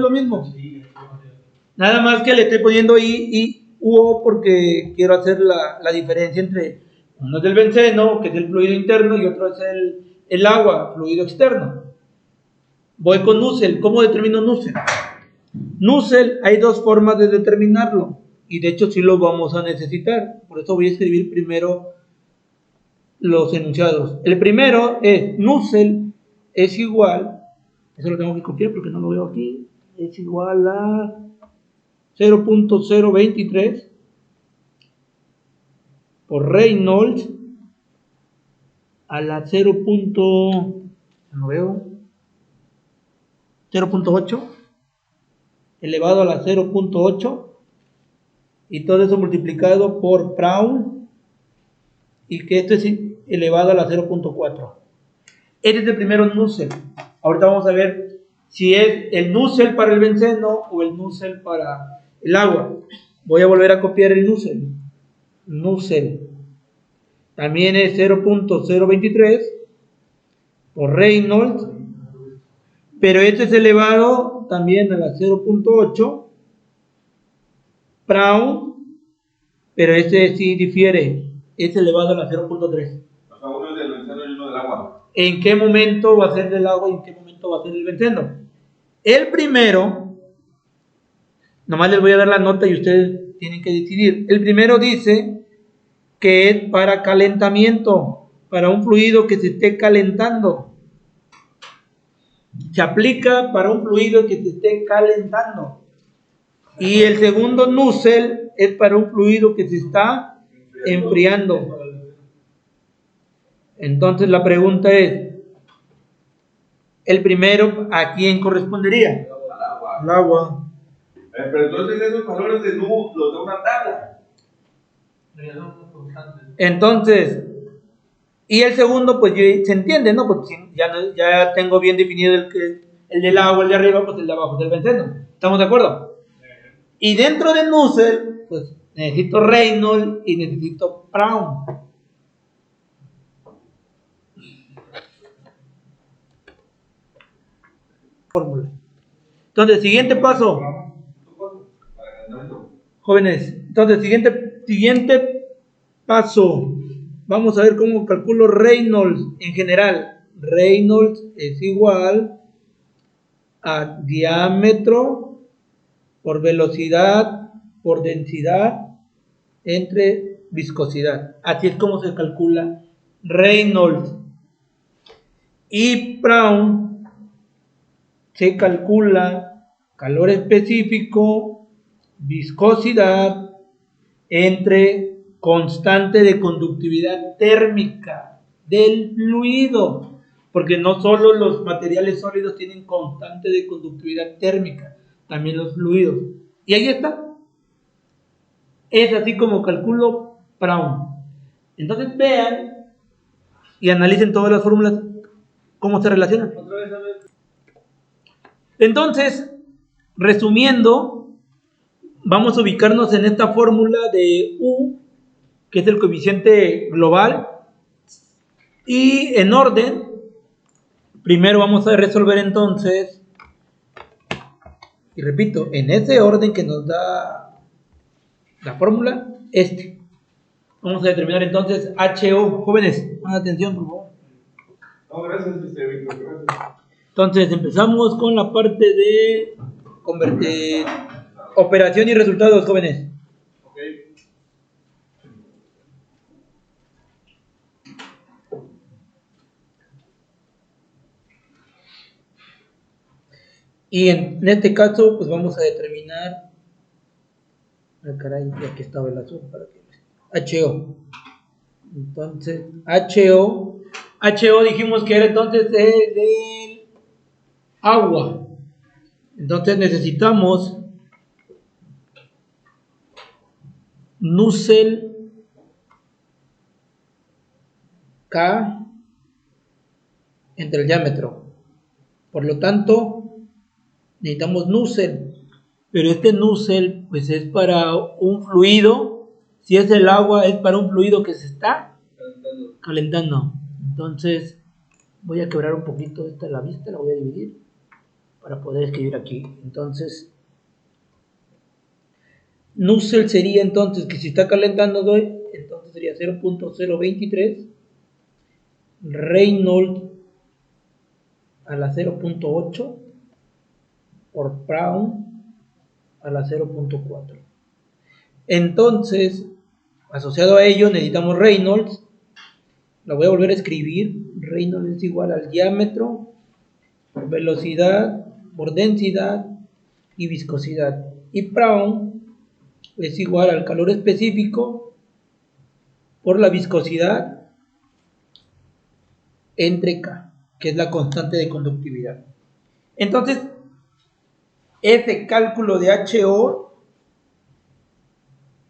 Nada más que le estoy poniendo I y UO porque quiero hacer la diferencia entre uno es el benceno, que es el fluido interno, y otro es el agua, fluido externo. Voy con Nusselt. ¿Cómo determino Nusselt? Nusselt hay dos formas de determinarlo, y de hecho sí lo vamos a necesitar. Por eso voy a escribir primero los enunciados. El primero es Nusselt es igual, eso lo tengo que copiar porque no lo veo aquí, es igual a 0.023 por Reynolds a la 0.8 elevado a la 0.8 y todo eso multiplicado por Brown y que esto es elevado a la 0.4. Este es el primero Nusselt. Ahorita vamos a ver si es el Nusselt para el benceno o el Nusselt para el agua. Voy a volver a copiar el Nusselt. Nusselt también es 0.023 por Reynolds, pero este es elevado también a la 0.8 Brown, pero este sí difiere, es elevado a la 0.3.
O sea, uno es del benceno y uno del agua.
¿En qué momento va a ser del agua y en qué momento va a ser del benceno? El primero, nomás les voy a dar la nota y ustedes tienen que decidir. El primero dice que es para calentamiento, para un fluido que se esté calentando. Se aplica para un fluido que se esté calentando. Y el segundo Nusselt es para un fluido que se está enfriando. Entonces la pregunta es, el primero, ¿a quién correspondería? Al agua.
Pero entonces esos valores de Nu los da una tabla.
Entonces, y el segundo, pues se entiende, ¿no? Porque ya tengo bien definido el del agua, el de arriba, pues el de abajo del benceno. ¿Estamos de acuerdo? Y dentro de Nusselt, pues necesito Reynolds y necesito Brown. Fórmula. Entonces, siguiente paso. Jóvenes, entonces, siguiente paso. Vamos a ver cómo calculo Reynolds en general. Reynolds es igual a diámetro por velocidad por densidad entre viscosidad. Así es como se calcula Reynolds. Y Brown se calcula calor específico, viscosidad entre constante de conductividad térmica del fluido, porque no solo los materiales sólidos tienen constante de conductividad térmica, también los fluidos. Y ahí está. Es así como calculo Brown. Entonces vean y analicen todas las fórmulas, cómo se relacionan.
Otra vez, a ver.
Entonces, resumiendo, vamos a ubicarnos en esta fórmula de U, que es el coeficiente global, y en orden, primero vamos a resolver entonces, y repito, en ese orden que nos da la fórmula, vamos a determinar entonces HO. Jóvenes, pongan atención, por favor.
No, gracias, Víctor, gracias.
Entonces, empezamos con la parte de convertir operación y resultados, jóvenes.
Ok.
Y en este caso, pues vamos a determinar. Ah, caray, aquí estaba el azul para que HO. Entonces, HO dijimos que era entonces el del agua. Entonces necesitamos Nusselt K entre el diámetro. Por lo tanto, necesitamos Nusselt. Pero este Nusselt pues es para un fluido. Si es el agua, es para un fluido que se está calentando. Entonces, voy a quebrar un poquito esta la vista, la voy a dividir para poder escribir aquí. Entonces, Nusselt sería entonces que si está calentando, entonces sería 0.023. Reynolds a la 0.8 por Brown a la 0.4. Entonces, asociado a ello, necesitamos Reynolds. Lo voy a volver a escribir. Reynolds es igual al diámetro por velocidad, por densidad y viscosidad. Y Brown es igual al calor específico por la viscosidad entre K, que es la constante de conductividad. Entonces, ese cálculo de HO,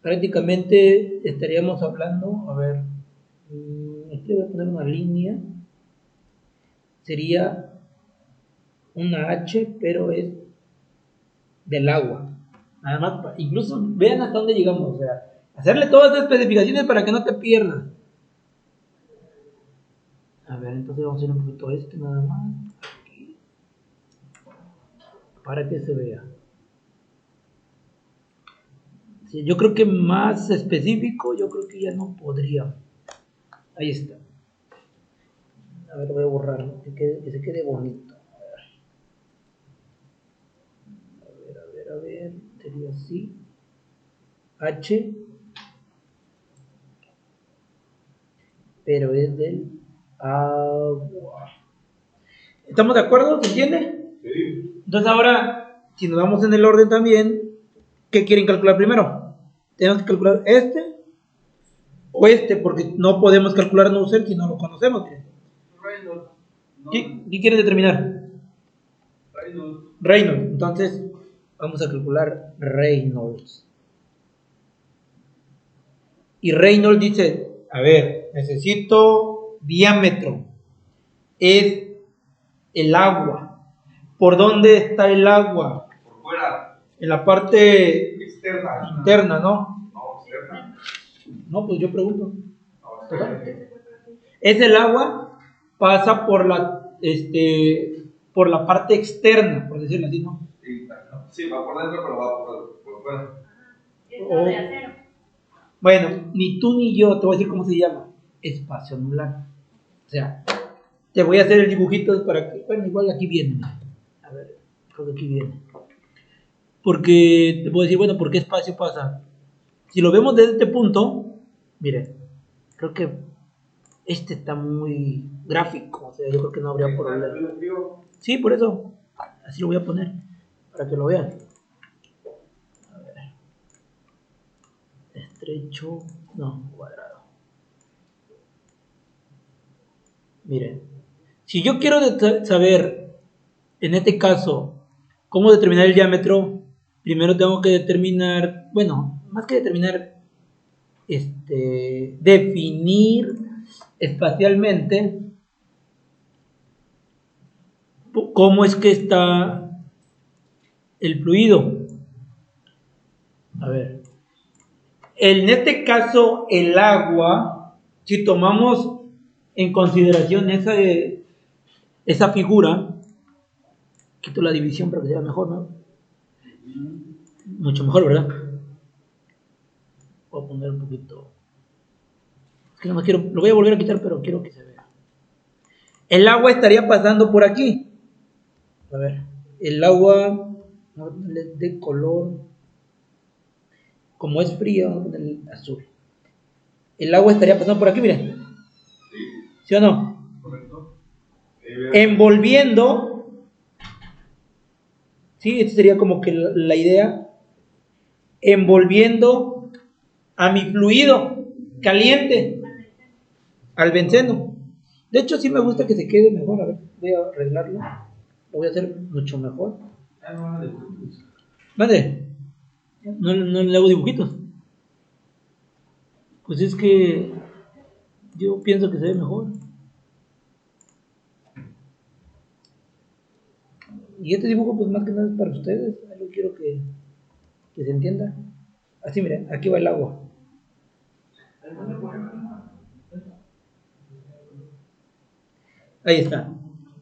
prácticamente estaríamos hablando, a ver, aquí voy a poner una línea, sería una H, pero es del agua. Nada más, incluso vean hasta dónde llegamos, o sea, hacerle todas las especificaciones para que no te pierdas. A ver, entonces vamos a hacer un poquito nada más, aquí, para que se vea. Sí, yo creo que más específico, yo creo que ya no podría. Ahí está. A ver, voy a borrar, ¿no? Que se quede bonito. A ver, sería así. H, pero es del agua. ¿Estamos de acuerdo? ¿Se entiende?
Sí.
Entonces ahora, si nos vamos en el orden también, ¿qué quieren calcular primero? Tenemos que calcular o porque no podemos calcular Nusselt si no lo conocemos.
Reynolds. No,
¿Qué quieren determinar?
Reynolds.
Reynolds. Entonces, vamos a calcular Reynolds. Y Reynolds dice, a ver, necesito diámetro. Es el agua. ¿Por dónde está el agua?
Por fuera,
En la parte
externa.
interna, ¿no?
No, externa.
No, pues yo pregunto.
No, externa.
Es el agua, pasa por la parte externa, por decirlo así, ¿no?
Sí, va por dentro, pero va por fuera.
Esto de acero.
Bueno, ni tú ni yo, te voy a decir cómo se llama. Espacio anular. O sea, te voy a hacer el dibujito para que, bueno, igual aquí viene. A ver, creo que aquí viene. Porque te puedo decir, bueno, ¿por qué espacio pasa? Si lo vemos desde este punto, miren, creo que está muy gráfico, o sea, yo creo que no habría problema. Sí, por eso, así lo voy a poner, para que lo vean. A ver. estrecho, no, cuadrado. Miren, si yo quiero saber, en este caso, cómo determinar el diámetro, primero tengo que determinar, bueno, más que determinar, definir espacialmente cómo es que está el fluido. A ver, en este caso el agua, si tomamos en consideración esa figura, quito la división para que sea mejor, ¿no? Mucho mejor, ¿verdad? Voy a poner un poquito. Es que no me quiero, lo voy a volver a quitar, pero quiero que se vea. El agua estaría pasando por aquí. A ver, el agua de color, como es frío, vamos a poner azul. El agua estaría pasando por aquí, miren. ¿Sí o no?
Correcto.
Envolviendo, sí, esta sería como que la idea, envolviendo a mi fluido caliente, al benceno. De hecho, sí me gusta que se quede mejor. A ver, voy a arreglarlo. Lo voy a hacer mucho mejor. ¿Vale? No le hago dibujitos. Pues es que yo pienso que se ve mejor. Y este dibujo, pues más que nada es para ustedes. Yo quiero que se entienda. Así, miren, aquí va el agua. Ahí está.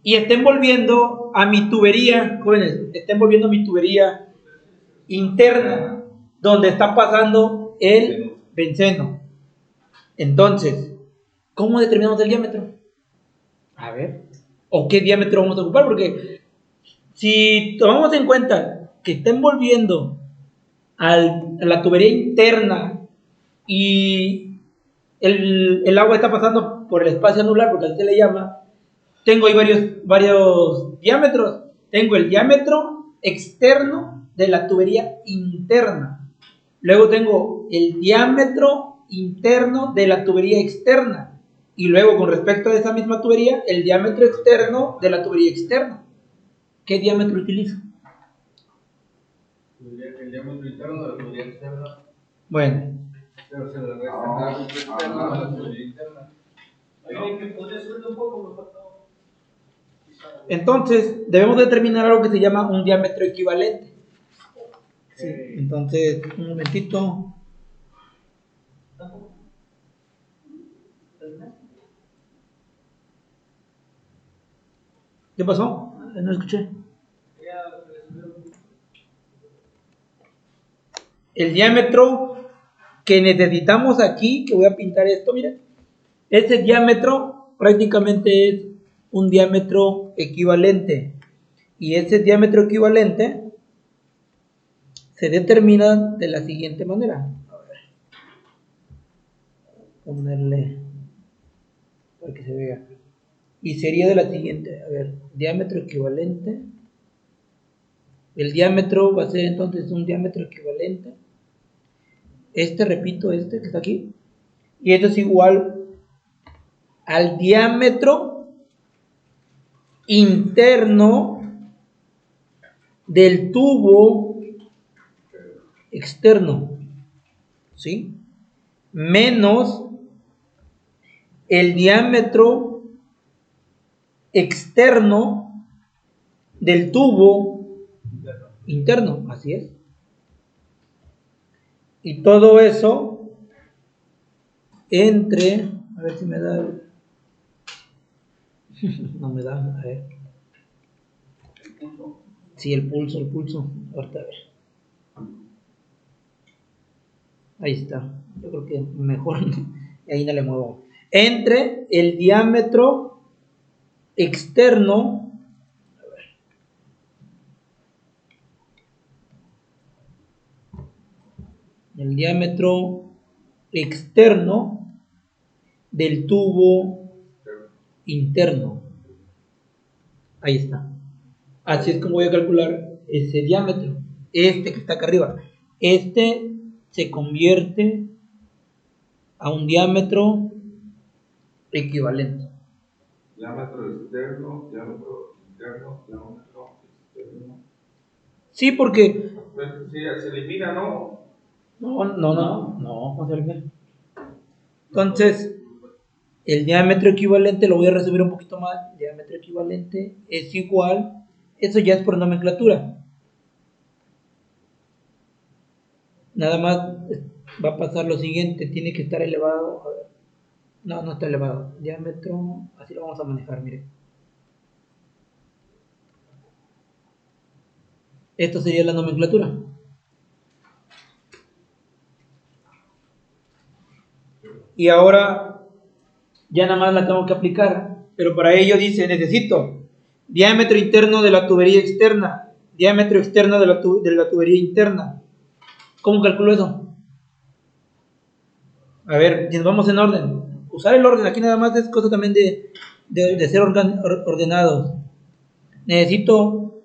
Y está envolviendo a mi tubería, jóvenes, está envolviendo mi tubería interna, donde está pasando el benceno. Entonces, ¿cómo determinamos el diámetro? A ver, ¿o qué diámetro vamos a ocupar? Porque si tomamos en cuenta que está envolviendo a la tubería interna y el agua está pasando por el espacio anular, porque así se le llama, tengo ahí varios diámetros. Tengo el diámetro externo de la tubería interna. Luego tengo el diámetro interno de la tubería externa. Y luego, con respecto a esa misma tubería, el diámetro externo de la tubería externa. ¿Qué diámetro utilizo?
El diámetro interno de la tubería externa.
Bueno.
Pero se le resta externo a la tubería interna.
Oye, que podría subirle un poco, me faltó.
Entonces, debemos determinar algo que se llama un diámetro equivalente. Sí, entonces, un momentito. ¿Qué pasó? No escuché. El diámetro que necesitamos aquí, que voy a pintar esto, miren. Ese diámetro prácticamente es un diámetro equivalente. Y ese diámetro equivalente se determina de la siguiente manera. A ver. Ponerle para que se vea. Y sería de la siguiente. A ver, diámetro equivalente. El diámetro va a ser entonces un diámetro equivalente. Repito, que está aquí. Y esto es igual al diámetro interno del tubo externo, ¿sí? Menos el diámetro externo del tubo interno, así es. Y todo eso entre, a ver si me da, no me da, a ver. Sí, el pulso, ahorita a ver. Ahí está, yo creo que mejor, ahí no le muevo. Entre el diámetro externo, a ver. El diámetro externo del tubo interno. Ahí está. Así es como voy a calcular ese diámetro. Que está acá arriba. Se convierte a un diámetro equivalente.
Diámetro externo, diámetro interno, diámetro externo.
Sí, porque
Pues, sí, se elimina, ¿no?
no se elimina. Entonces, el diámetro equivalente lo voy a resumir un poquito más. Diámetro equivalente es igual, eso ya es por nomenclatura. Nada más va a pasar lo siguiente, tiene que estar elevado. A ver. No está elevado. Diámetro, así lo vamos a manejar, mire. Esto sería la nomenclatura. Y ahora ya nada más la tengo que aplicar, pero para ello dice, necesito diámetro interno de la tubería externa, diámetro externo de la tubería interna. ¿Cómo calculo eso? A ver, nos vamos en orden. Usar el orden, aquí nada más es cosa también de ser ordenados. Necesito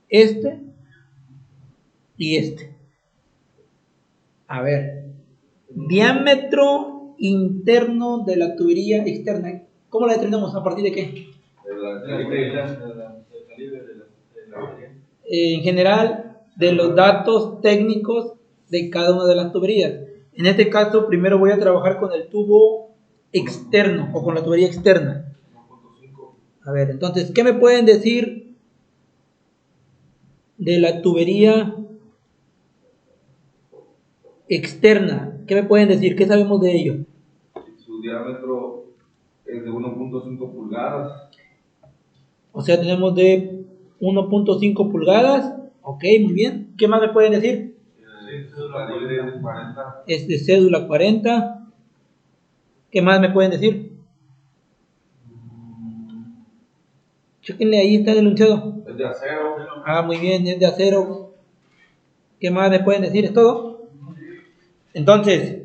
este y este. A ver, diámetro interno de la tubería externa. ¿Cómo la determinamos? ¿A partir de qué?
Del calibre de la batería.
En general, de los datos técnicos de cada una de las tuberías. En este caso, primero voy a trabajar con el tubo externo o con la tubería externa.
1.5.
A ver, entonces, ¿qué me pueden decir de la tubería externa? ¿Qué me pueden decir? ¿Qué sabemos de ello?
Su diámetro es de 1.5 pulgadas.
O sea, tenemos de 1.5 pulgadas. Ok, muy bien. ¿Qué más me pueden decir?
Su calibre es de 40.
Es de cédula 40. ¿Qué más me pueden decir? Chéquenle, ahí está el enunciado.
Es de acero.
Ah, muy bien, es de acero. ¿Qué más me pueden decir? ¿Es todo? Entonces,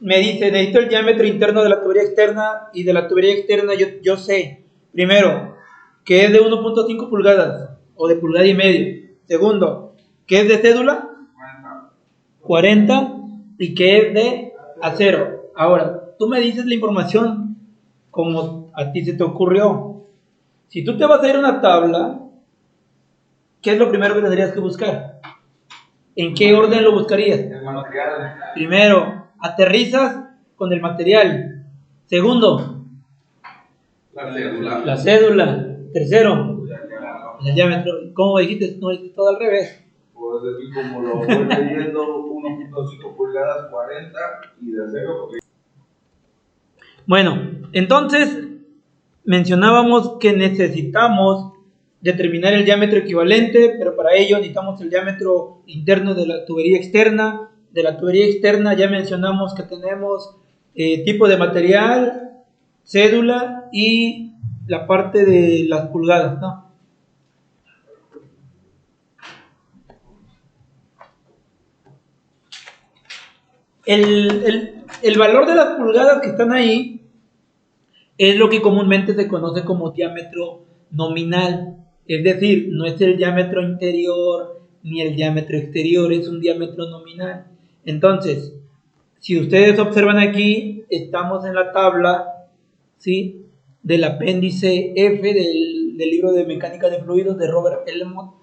me dice, necesito el diámetro interno de la tubería externa, y de la tubería externa yo sé, primero, que es de 1.5 pulgadas o de pulgada y medio. Segundo, que es de cédula 40 y que es de acero. Ahora, tú me dices la información como a ti se te ocurrió. Si tú te vas a ir a una tabla, ¿qué es lo primero que tendrías que buscar? ¿En qué orden lo buscarías?
El material.
Primero, aterrizas con el material. Segundo,
La cédula.
la cédula. Tercero, el diámetro. ¿Cómo dijiste? No, dijiste todo al revés.
Pues así como lo voy leyendo, 1.5 pulgadas, 40 y de acero.
Bueno, entonces mencionábamos que necesitamos determinar el diámetro equivalente, pero para ello necesitamos el diámetro interno de la tubería externa. De la tubería externa ya mencionamos que tenemos tipo de material, cédula y la parte de las pulgadas, ¿no? El valor de las pulgadas que están ahí es lo que comúnmente se conoce como diámetro nominal. Es decir, no es el diámetro interior ni el diámetro exterior, es un diámetro nominal. Entonces, si ustedes observan aquí, estamos en la tabla, ¿sí?, del apéndice F del libro de mecánica de fluidos de Robert Elmont.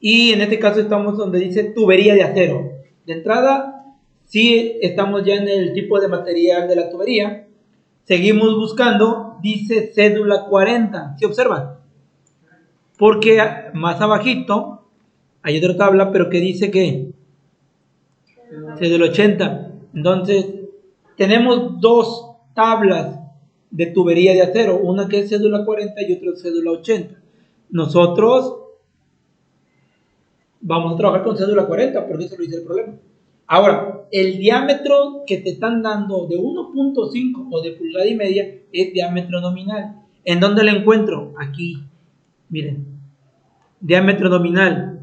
Y en este caso estamos donde dice tubería de acero. De entrada, sí estamos ya en el tipo de material de la tubería. Seguimos buscando, dice cédula 40. ¿Sí observan? Porque más abajito hay otra tabla, pero que dice que cédula 80. Entonces, tenemos dos tablas de tubería de acero, una que es cédula 40 y otra es cédula 80. Nosotros vamos a trabajar con cédula 40 porque eso lo dice el problema. Ahora, el diámetro que te están dando de 1.5 o de pulgada y media es diámetro nominal. ¿En dónde lo encuentro? Aquí. Miren. Diámetro nominal.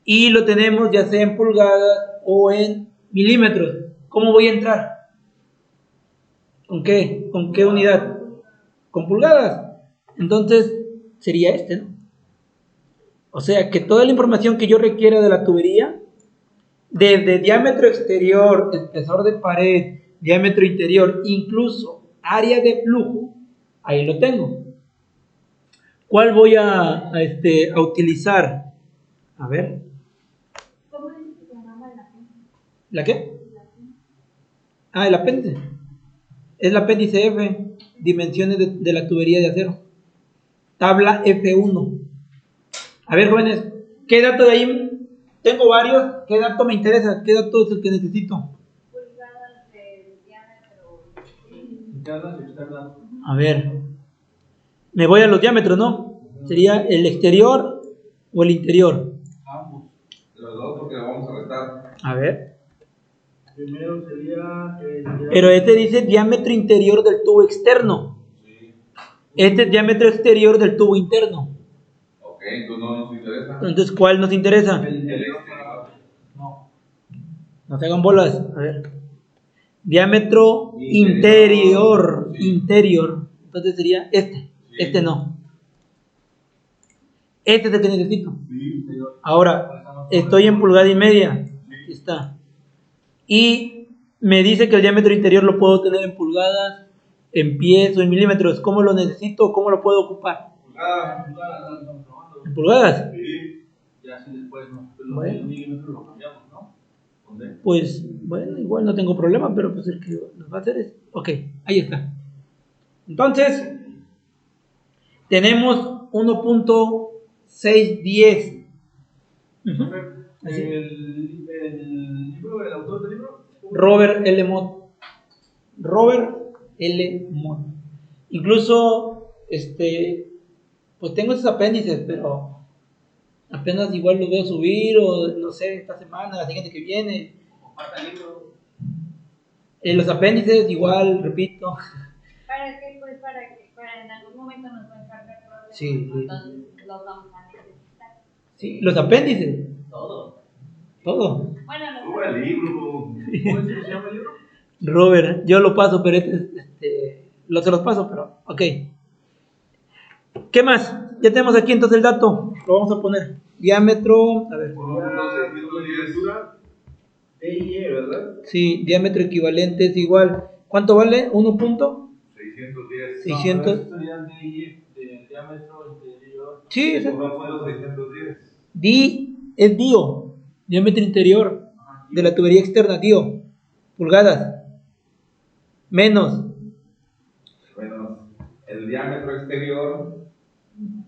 Y lo tenemos ya sea en pulgadas o en milímetros. ¿Cómo voy a entrar? ¿Con qué? ¿Con qué unidad? Con pulgadas. Entonces, sería este, ¿no? O sea, que toda la información que yo requiera de la tubería, desde diámetro exterior, espesor de pared, diámetro interior, incluso área de flujo, ahí lo tengo. ¿Cuál voy a utilizar? A ver.
¿Cómo dice que se llama la gente?
¿La qué? El apéndice. Es el apéndice F, dimensiones de la tubería de acero. Tabla F1. A ver, jóvenes, ¿qué dato de ahí? Tengo varios. ¿Qué dato me interesa? ¿Qué dato es el que necesito?
Pulgadas de diámetro.
Internas y externas.
A ver, me voy a los diámetros, ¿no? Sería el exterior o el interior.
Ambos.
Los dos porque lo vamos a restar.
A ver.
Primero sería el
Pero este dice diámetro interior del tubo externo.
Sí.
Este es diámetro exterior del tubo interno.
Ok, entonces no nos interesa.
Entonces, ¿cuál nos interesa?
el
El
exterior
exterior.
para. No.
No se hagan bolas. A ver. Diámetro interior. Interior. Entonces sería este.
Sí.
Este no. Este es el que necesito.
Sí.
Interior.
Ahora, estoy en pulgada y media. Aquí está. Y me dice que el diámetro interior lo puedo tener en pulgadas, en pies o en milímetros. ¿Cómo lo necesito o cómo lo puedo ocupar?
Pulgada.
Pulgadas, estamos trabajando.
¿En pulgadas?
Sí.
Ya así después, ¿no? Los
Bueno.
milímetros lo cambiamos, ¿no? ¿Dónde?
Pues, bueno, igual no tengo problema, pero pues el que nos va a hacer es... Ok, ahí está. Entonces, tenemos 1.610. Así.
El libro, el autor del libro.
Robert L. Mott. Robert L. Mott. Incluso, pues tengo esos apéndices, pero apenas igual los voy a subir, o no sé, esta semana, la siguiente que viene.
Comparta el libro.
Los apéndices, igual, repito.
¿Para qué? Pues para en algún momento nos va a encargar problemas.
Sí, sí.
Entonces los vamos a necesitar.
Sí, los apéndices,
Todo.
todo.
Bueno,
Suba el libro.
¿Cómo es que se llama el libro?
Robert, yo lo paso, pero se los paso, pero ok. ¿Qué más? Ya tenemos aquí entonces el dato. Lo vamos a poner. Diámetro, a ver.
DIE, ¿verdad?
Sí, diámetro equivalente es igual. ¿Cuánto vale? 1.
610.
600.
Esto sería DIE, de diámetro interior.
Sí,
¿No
exacto.
fue los 610?
Di es dio. Diámetro interior de la tubería externa, dio. Pulgadas. Menos.
Bueno, el diámetro exterior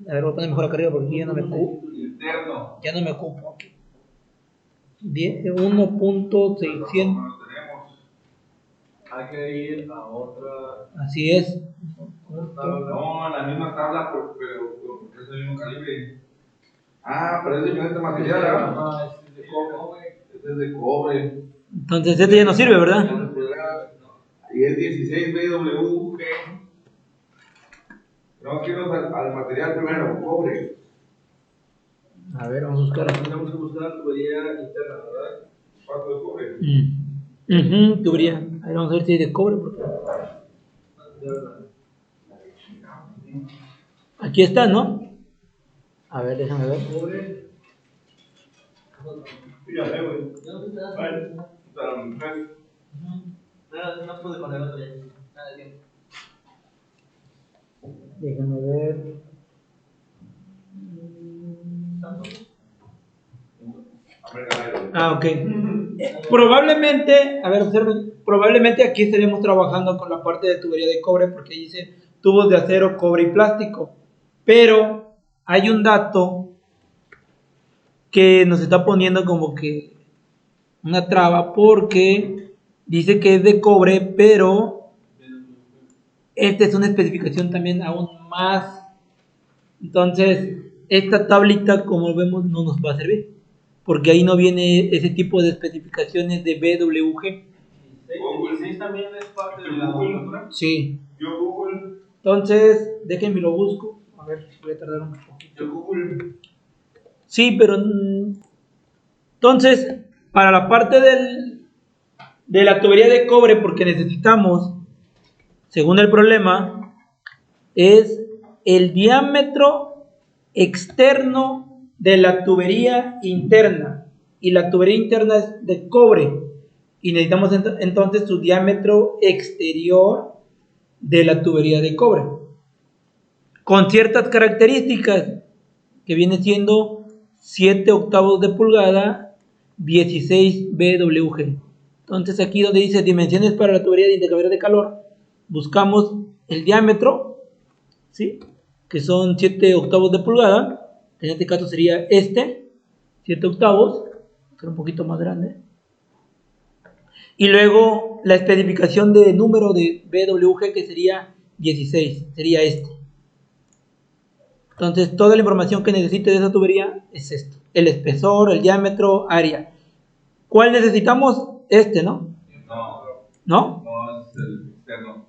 A ver, voy a poner mejor acá arriba porque ya no me ocupo.
interno.
Ya no me ocupo. 1.600.
No lo tenemos.
Hay que ir a otra.
Así es.
No, en la misma tabla, pero es el mismo calibre. Ah, pero es diferente material, ¿verdad?
Ajá, este es de cobre.
Este es de cobre.
Entonces este ya no sirve, ¿verdad?
Y es 16 BWG. Tenemos que irnos al material primero, cobre.
A ver, vamos a buscar.
Tenemos que buscar tubería interna, ¿verdad?
¿Cuánto de cobre?
Tubería. Ahí vamos a ver si hay de cobre. Porque... Aquí está, ¿no? A ver, déjame ver.
Cobre.
Fíjate, güey.
No pude con el otro ya. Nada, bien.
Déjame ver. Ok. Probablemente, a ver, observen, probablemente aquí estaremos trabajando con la parte de tubería de cobre porque dice tubos de acero, cobre y plástico. Pero hay un dato que nos está poniendo como que una traba porque dice que es de cobre, pero esta es una especificación también aún más. Entonces, esta tablita, como vemos, no nos va a servir porque ahí no viene ese tipo de especificaciones de BWG.
¿El 16 también es parte de la nomenclatura?
Sí.
Yo Google.
Entonces, déjenme lo busco. A ver, voy a tardar un poquito.
Yo Google.
Sí, pero entonces, para la parte de la tubería de cobre, porque necesitamos, según el problema, es el diámetro externo de la tubería interna. Y la tubería interna es de cobre. Y necesitamos entonces su diámetro exterior de la tubería de cobre, con ciertas características, que viene siendo 7 octavos de pulgada, 16 BWG. Entonces aquí donde dice dimensiones para la tubería de intercambiador de calor, buscamos el diámetro, ¿sí? Que son 7 octavos de pulgada. En este caso sería 7 octavos, que un poquito más grande. Y luego la especificación de número de BWG, que sería 16, sería este. Entonces toda la información que necesite de esa tubería es esto: el espesor, el diámetro, área. ¿Cuál necesitamos? ¿No?
No,
¿No?
no es el externo.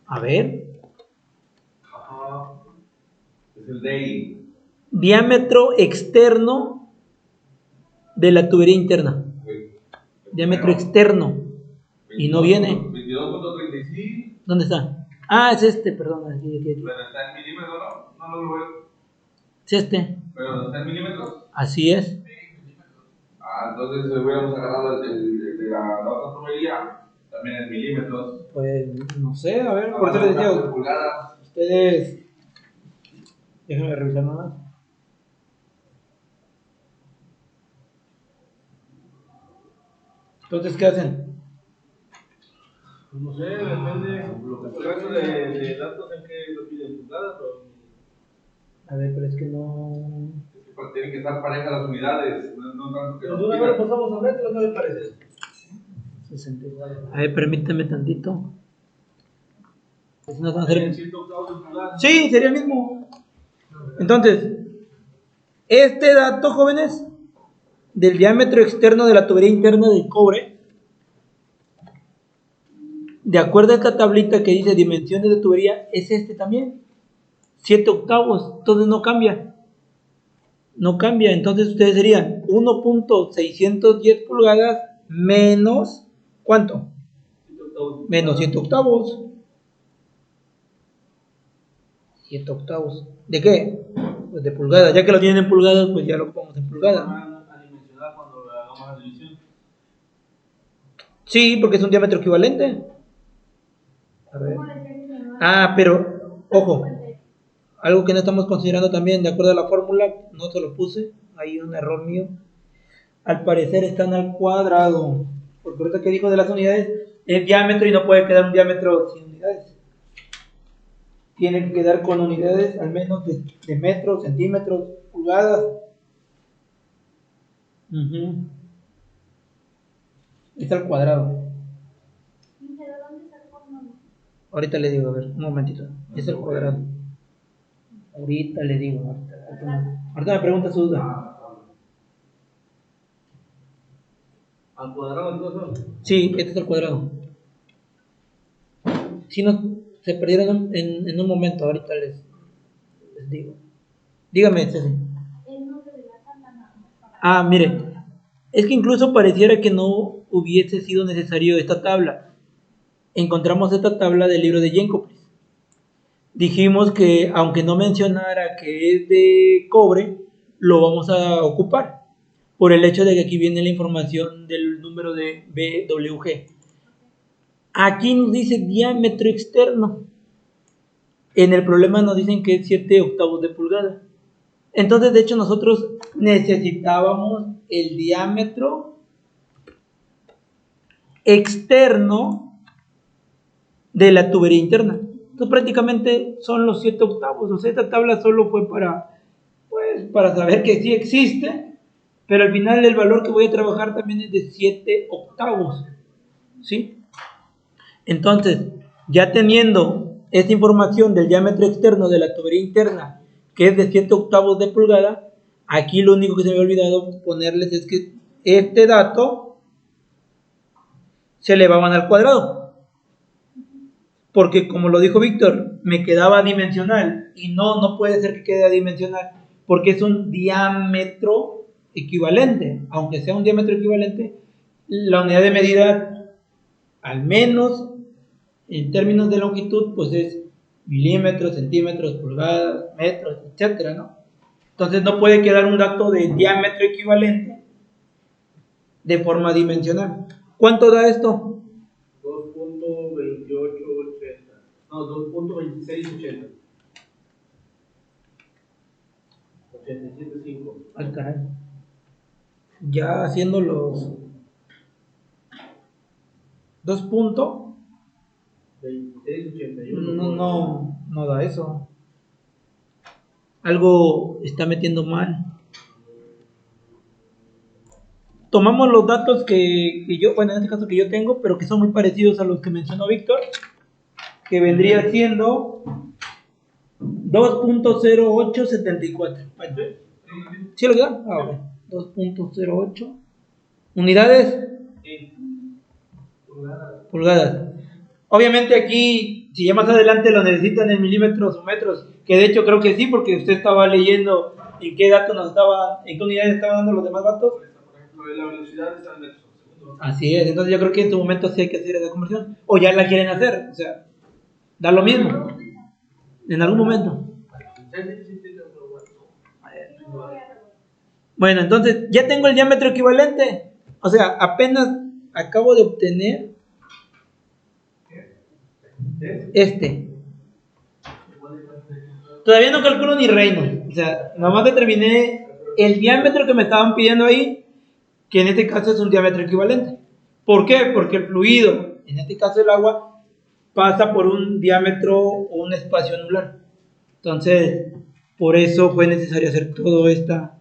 A ver.
Ajá. Es el DI.
Diámetro externo de la tubería interna.
Ok.
Diámetro externo. Y no viene.
22.35.
¿Dónde está? Ah, es perdón. Aquí.
Pero está en milímetros, ¿no? No lo veo.
Es
Pero está en milímetros.
Así es.
Ah, entonces hubiéramos agarrado el de la otra tubería, también en milímetros.
Pues no sé, a ver,
Ah,
por eso les
de
decía,
pulgadas.
ustedes, déjenme revisar nada. Entonces, ¿qué hacen?
No sé, depende. El resto de datos en que lo piden pulgadas o.
A ver, pero es que no.
Es que tienen que estar parejas las unidades, no tanto que
Pues
nos
una vez
pidan.
pasamos a metros, ¿no les parece?
60. A ver, permíteme tantito. Si no van a hacer-
100 octavos de pulgadas.
Sí, sería el mismo. Entonces, este dato, jóvenes, del diámetro externo de la tubería interna del cobre, de acuerdo a esta tablita que dice dimensiones de tubería, es también. 7 octavos, entonces no cambia. No cambia, entonces ustedes serían 1.610 pulgadas menos, ¿cuánto?
100 octavos.
Menos 7 octavos. 7 octavos. ¿De qué? Pues de pulgadas. Ya que lo tienen en pulgadas, pues ya lo ponemos en pulgadas.
A dimensionar cuando hagamos la división.
Sí, porque es un diámetro equivalente. A ver.
¿Cómo decía que se llamaba?
Ah, pero, ojo, algo que no estamos considerando también, de acuerdo a la fórmula, no se lo puse, hay un error mío. Al parecer están al cuadrado, porque ahorita que dijo de las unidades, es diámetro y no puede quedar un diámetro sin unidades. Tiene que quedar con unidades al menos de metros, centímetros, pulgadas. Está al cuadrado.
¿De dónde sacó el nombre?
Ahorita le digo, a ver, un momentito. Es al cuadrado. Ahorita le digo. Ahorita me pregunta su duda.
Al cuadrado entonces.
Sí, este es el cuadrado. Si no, se perdieron en un momento, ahorita les digo. Dígame, Ceci.
El nombre de la tabla nada más para.
Ah, mire, es que incluso pareciera que no hubiese sido necesario esta tabla. Encontramos esta tabla del libro de Jenkoplis. Dijimos que aunque no mencionara que es de cobre, lo vamos a ocupar por el hecho de que aquí viene la información del número de BWG. Aquí nos dice diámetro externo. En el problema nos dicen que es 7 octavos de pulgada. Entonces, de hecho, nosotros necesitábamos el diámetro externo de la tubería interna. Entonces, prácticamente son los 7 octavos. O sea, esta tabla solo fue para saber que sí existe, pero al final el valor que voy a trabajar también es de 7 octavos. ¿Sí? Entonces, ya teniendo esta información del diámetro externo de la tubería interna, que es de 7 octavos de pulgada, aquí lo único que se me ha olvidado ponerles es que este dato se elevaban al cuadrado. Porque como lo dijo Víctor, me quedaba dimensional. Y no puede ser que quede adimensional, porque es un diámetro equivalente. Aunque sea un diámetro equivalente, la unidad de medida, al menos en términos de longitud, pues es milímetros, centímetros, pulgadas, metros, etcétera, ¿no? Entonces no puede quedar un dato de diámetro equivalente de forma dimensional. ¿Cuánto da esto?
2.2880. No, 2.2680. 87.5.
Al caray. Ya haciendo los 2 puntos,
26.81.
no da eso. Algo está metiendo mal. Tomamos los datos que yo, bueno, en este caso que yo tengo, pero que son muy parecidos a los que mencionó Víctor, que vendría siendo 2.0874. ¿Sí lo queda? Ah, ok. 2.08 unidades pulgadas. Obviamente aquí, si ya más adelante lo necesitan en milímetros o metros, que de hecho creo que sí, porque usted estaba leyendo en qué datos en qué unidades estaban dando los demás datos.
Por ejemplo, la velocidad está en metros por segundo.
Así es, entonces yo creo que en su momento sí hay que hacer esa conversión, o ya la quieren hacer, o sea, da lo mismo, en algún momento. Bueno, entonces ya tengo el diámetro equivalente, o sea, apenas acabo de obtener este. Todavía no calculo ni Reynolds, o sea, nomás determiné el diámetro que me estaban pidiendo ahí, que en este caso es un diámetro equivalente. ¿Por qué? Porque el fluido, en este caso el agua, pasa por un diámetro o un espacio anular. Entonces, por eso fue necesario hacer toda esta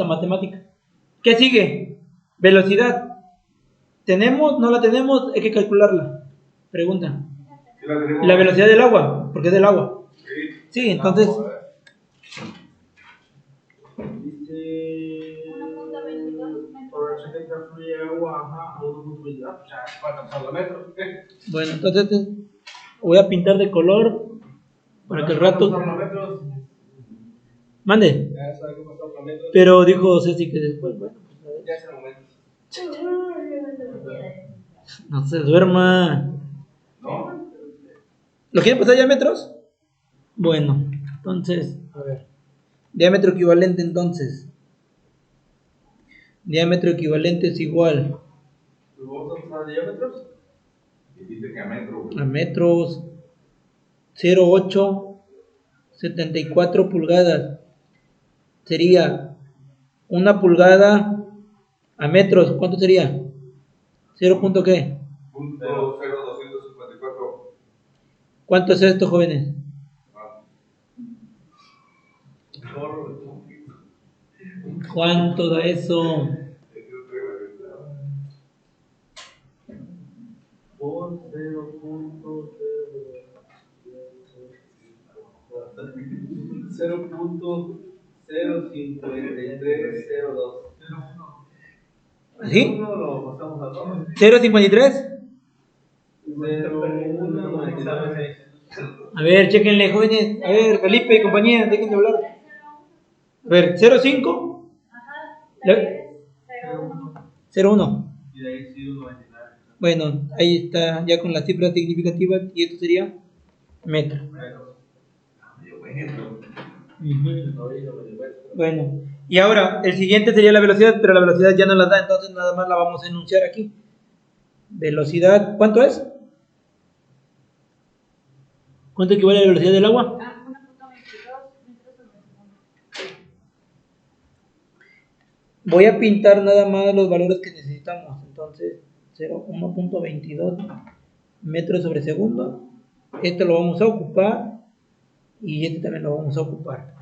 matemática. ¿Qué sigue? Velocidad. ¿Tenemos? ¿No la tenemos? Hay que calcularla. Pregunta.
Sí la tenemos.
¿Y la velocidad del agua? Porque es del agua. Sí, entonces,
Dice.
1.22 metros.
Por el que fluye agua a 1.22. O sea, para pasar la metro.
bueno, entonces voy a pintar de color para que el rato... Mande.
Ya sabe cómo pasar la metro.
Pero dijo Ceci que después, bueno, pues a ver.
Ya es el momento.
No se duerma.
¿No?
¿Lo quieren pasar ya metros? Bueno, entonces, a ver. Diámetro equivalente entonces. Diámetro equivalente es igual
¿Lo vamos a pasar a diámetros?
Dijiste que a metro.
a metros 0.874 pulgadas. Sería una pulgada a metros. ¿Cuánto sería? 0. ¿Qué?
Punto 0.254.
¿Cuánto es esto, jóvenes? ¿Cuánto da eso?
Por 0.05302.
'Así?
Lo pasamos a 2.
0.53.
0.196.
A ver, chequenle, jóvenes. A ver, Felipe y compañía, dejen de hablar. A ver, 0.5.
Ajá.
Le-
0.1.
0.1.
Y de ahí sí 1.99.
Bueno, ahí está ya con las cifras significativas y esto sería metro. Ujú. Bueno, y ahora el siguiente sería la velocidad, pero la velocidad ya no la da, entonces nada más la vamos a enunciar aquí. Velocidad, ¿cuánto es? ¿Cuánto equivale a la velocidad del agua?
1.22 metros sobre segundo.
Voy a pintar nada más los valores que necesitamos. Entonces, 1.22 metros sobre segundo. Este lo vamos a ocupar y este también lo vamos a ocupar.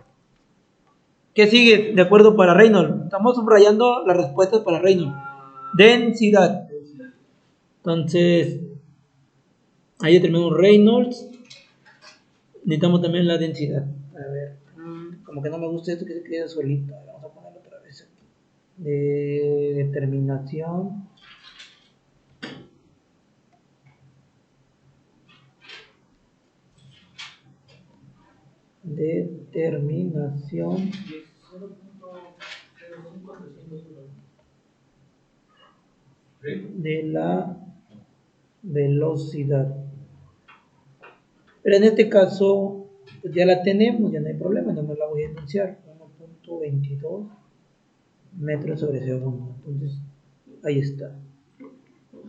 ¿Qué sigue de acuerdo para Reynolds? Estamos subrayando las respuestas para Reynolds. Densidad. Entonces, ahí determinamos Reynolds. Necesitamos también la densidad. A ver, como que no me gusta esto que se quede solito. Vamos a ponerlo otra vez aquí. De determinación. Determinación de la velocidad. Pero en este caso, pues ya la tenemos, ya no hay problema, no me la voy a enunciar. 1.22 metros sobre segundo. Entonces, ahí está.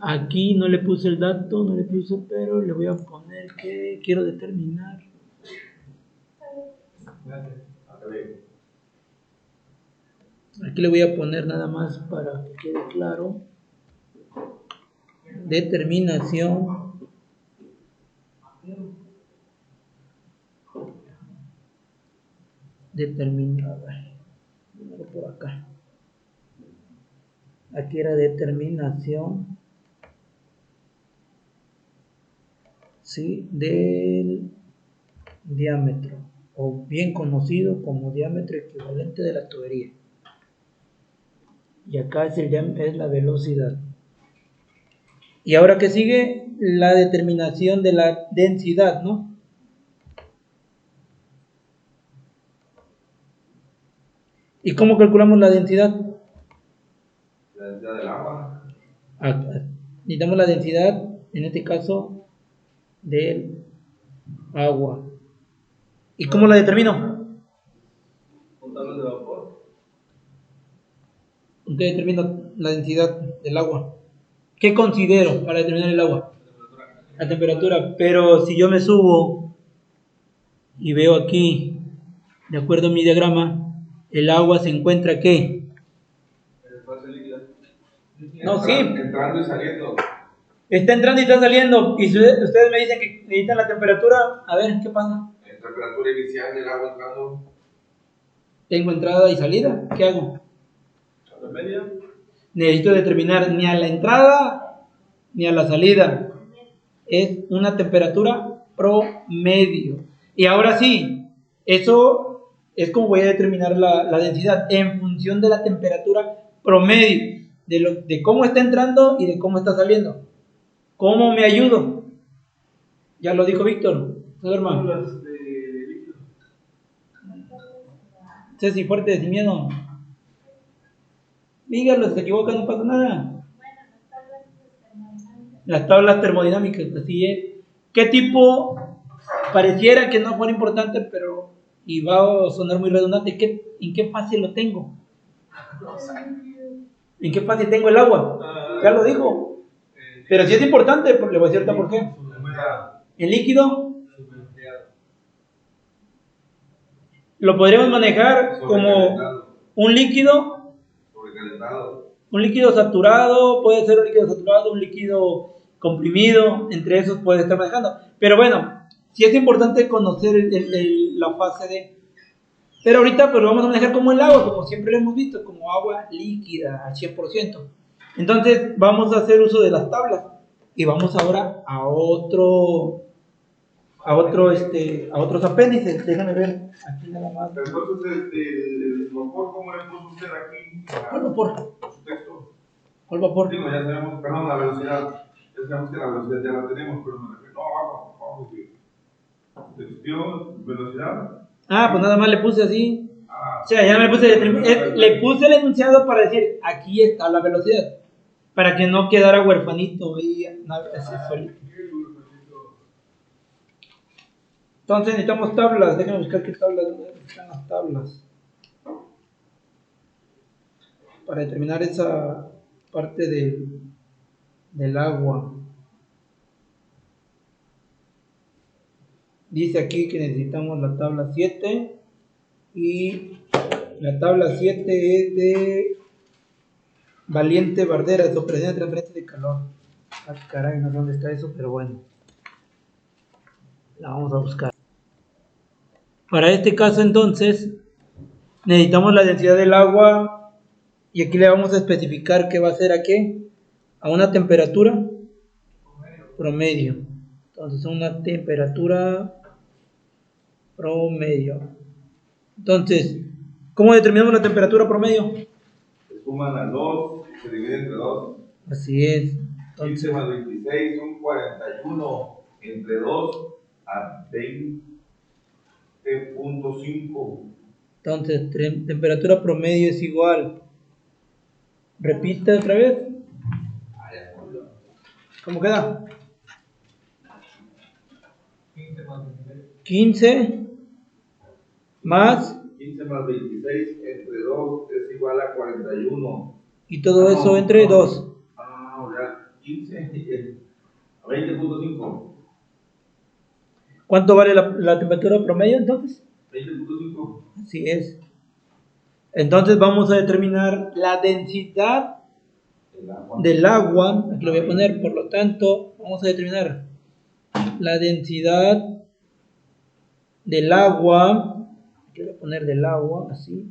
Aquí no le puse el dato, no le puse, pero le voy a poner que quiero determinar. Aquí le voy a poner nada más para que quede claro. Determinación determinada. Por acá. Aquí era determinación, ¿sí? Del diámetro, o bien conocido como diámetro equivalente de la tubería. Y acá es la velocidad. Y ahora que sigue la determinación de la densidad, ¿no? ¿Y cómo calculamos la densidad?
La densidad del agua.
Necesitamos la densidad, en este caso, del agua. ¿Y cómo la determino?
Con tablas de vapor.
¿Cómo determino la densidad del agua? ¿Qué considero para determinar el agua? La temperatura. Pero si yo me subo y veo aquí, de acuerdo a mi diagrama, el agua se encuentra ¿qué?
En fase líquida.
No, sí.
Entrando y saliendo.
Está entrando y está saliendo. Y si ustedes me dicen que necesitan la temperatura, a ver, ¿qué pasa?
En temperatura inicial del agua entrando.
Tengo entrada y salida. ¿Qué hago?
A la media.
Necesito determinar ni a la entrada ni a la salida. Es una temperatura promedio. Y ahora sí, eso es como voy a determinar la densidad en función de la temperatura promedio, de cómo está entrando y de cómo está saliendo. ¿Cómo me ayudo? Ya lo dijo Víctor. No, hermano.
Tablas de líquido.
Ceci, fuerte, sin miedo. Dígalo, si se equivoca no pasa nada. Las tablas termodinámicas, así es. ¿Qué tipo? Pareciera que no fuera importante, pero, y va a sonar muy redundante, ¿en qué fase lo tengo? ¿En qué fase tengo el agua? Ya lo dijo. Pero si es importante, le voy a decir por qué. ¿En líquido? Lo podríamos manejar como un líquido. Un líquido saturado, puede ser un líquido saturado, un líquido comprimido, entre esos puede estar manejando. Pero bueno, sí es importante conocer la fase de... Pero ahorita pues lo vamos a manejar como el agua, como siempre lo hemos visto, como agua líquida al 100%. Entonces vamos a hacer uso de las tablas y vamos ahora a otros apéndices. Déjame ver aquí nada más.
Entonces, el vapor, ¿cómo le puso usted aquí?
¿Cuál vapor?
Su texto.
¿Cuál vapor?
Digo, ya sabemos, perdón, la velocidad. Ya sabemos que la velocidad ya la tenemos, pero me refiero. No, vamos a decir. Textión, velocidad.
Ah, pues nada más le puse así.
Ah,
O sea, ya me puse le puse el enunciado para decir, aquí está la velocidad. Para que no quedara huerfanito y así solito. Entonces necesitamos tablas. Déjenme buscar qué tablas. ¿Dónde están las tablas? Para determinar esa parte del agua. Dice aquí que necesitamos la tabla 7. Y la tabla 7 es de Valiente Bardera, de operación de transferencia de calor. Ah, caray, no sé dónde está eso, pero bueno. La vamos a buscar. Para este caso entonces, necesitamos la densidad del agua y aquí le vamos a especificar que va a ser a qué? A una temperatura promedio. Entonces, una temperatura promedio. Entonces, ¿cómo determinamos la temperatura promedio?
se suman las dos, se divide entre dos.
Así es.
15 más 26 son 41 entre 2 a 20.5.
Entonces, temperatura promedio es igual. Repite otra vez. ¿Cómo queda? 15 más
15 más 26 entre 2 es igual a 41.
y todo eso entre 2.
Ah, ya. 15 a 20.5.
¿Cuánto vale la temperatura promedio entonces?
20.5.
Así es. Entonces vamos a determinar la densidad
El agua.
del agua. Aquí lo voy a poner, por lo tanto, vamos a determinar la densidad del agua. Aquí voy a poner del agua, así,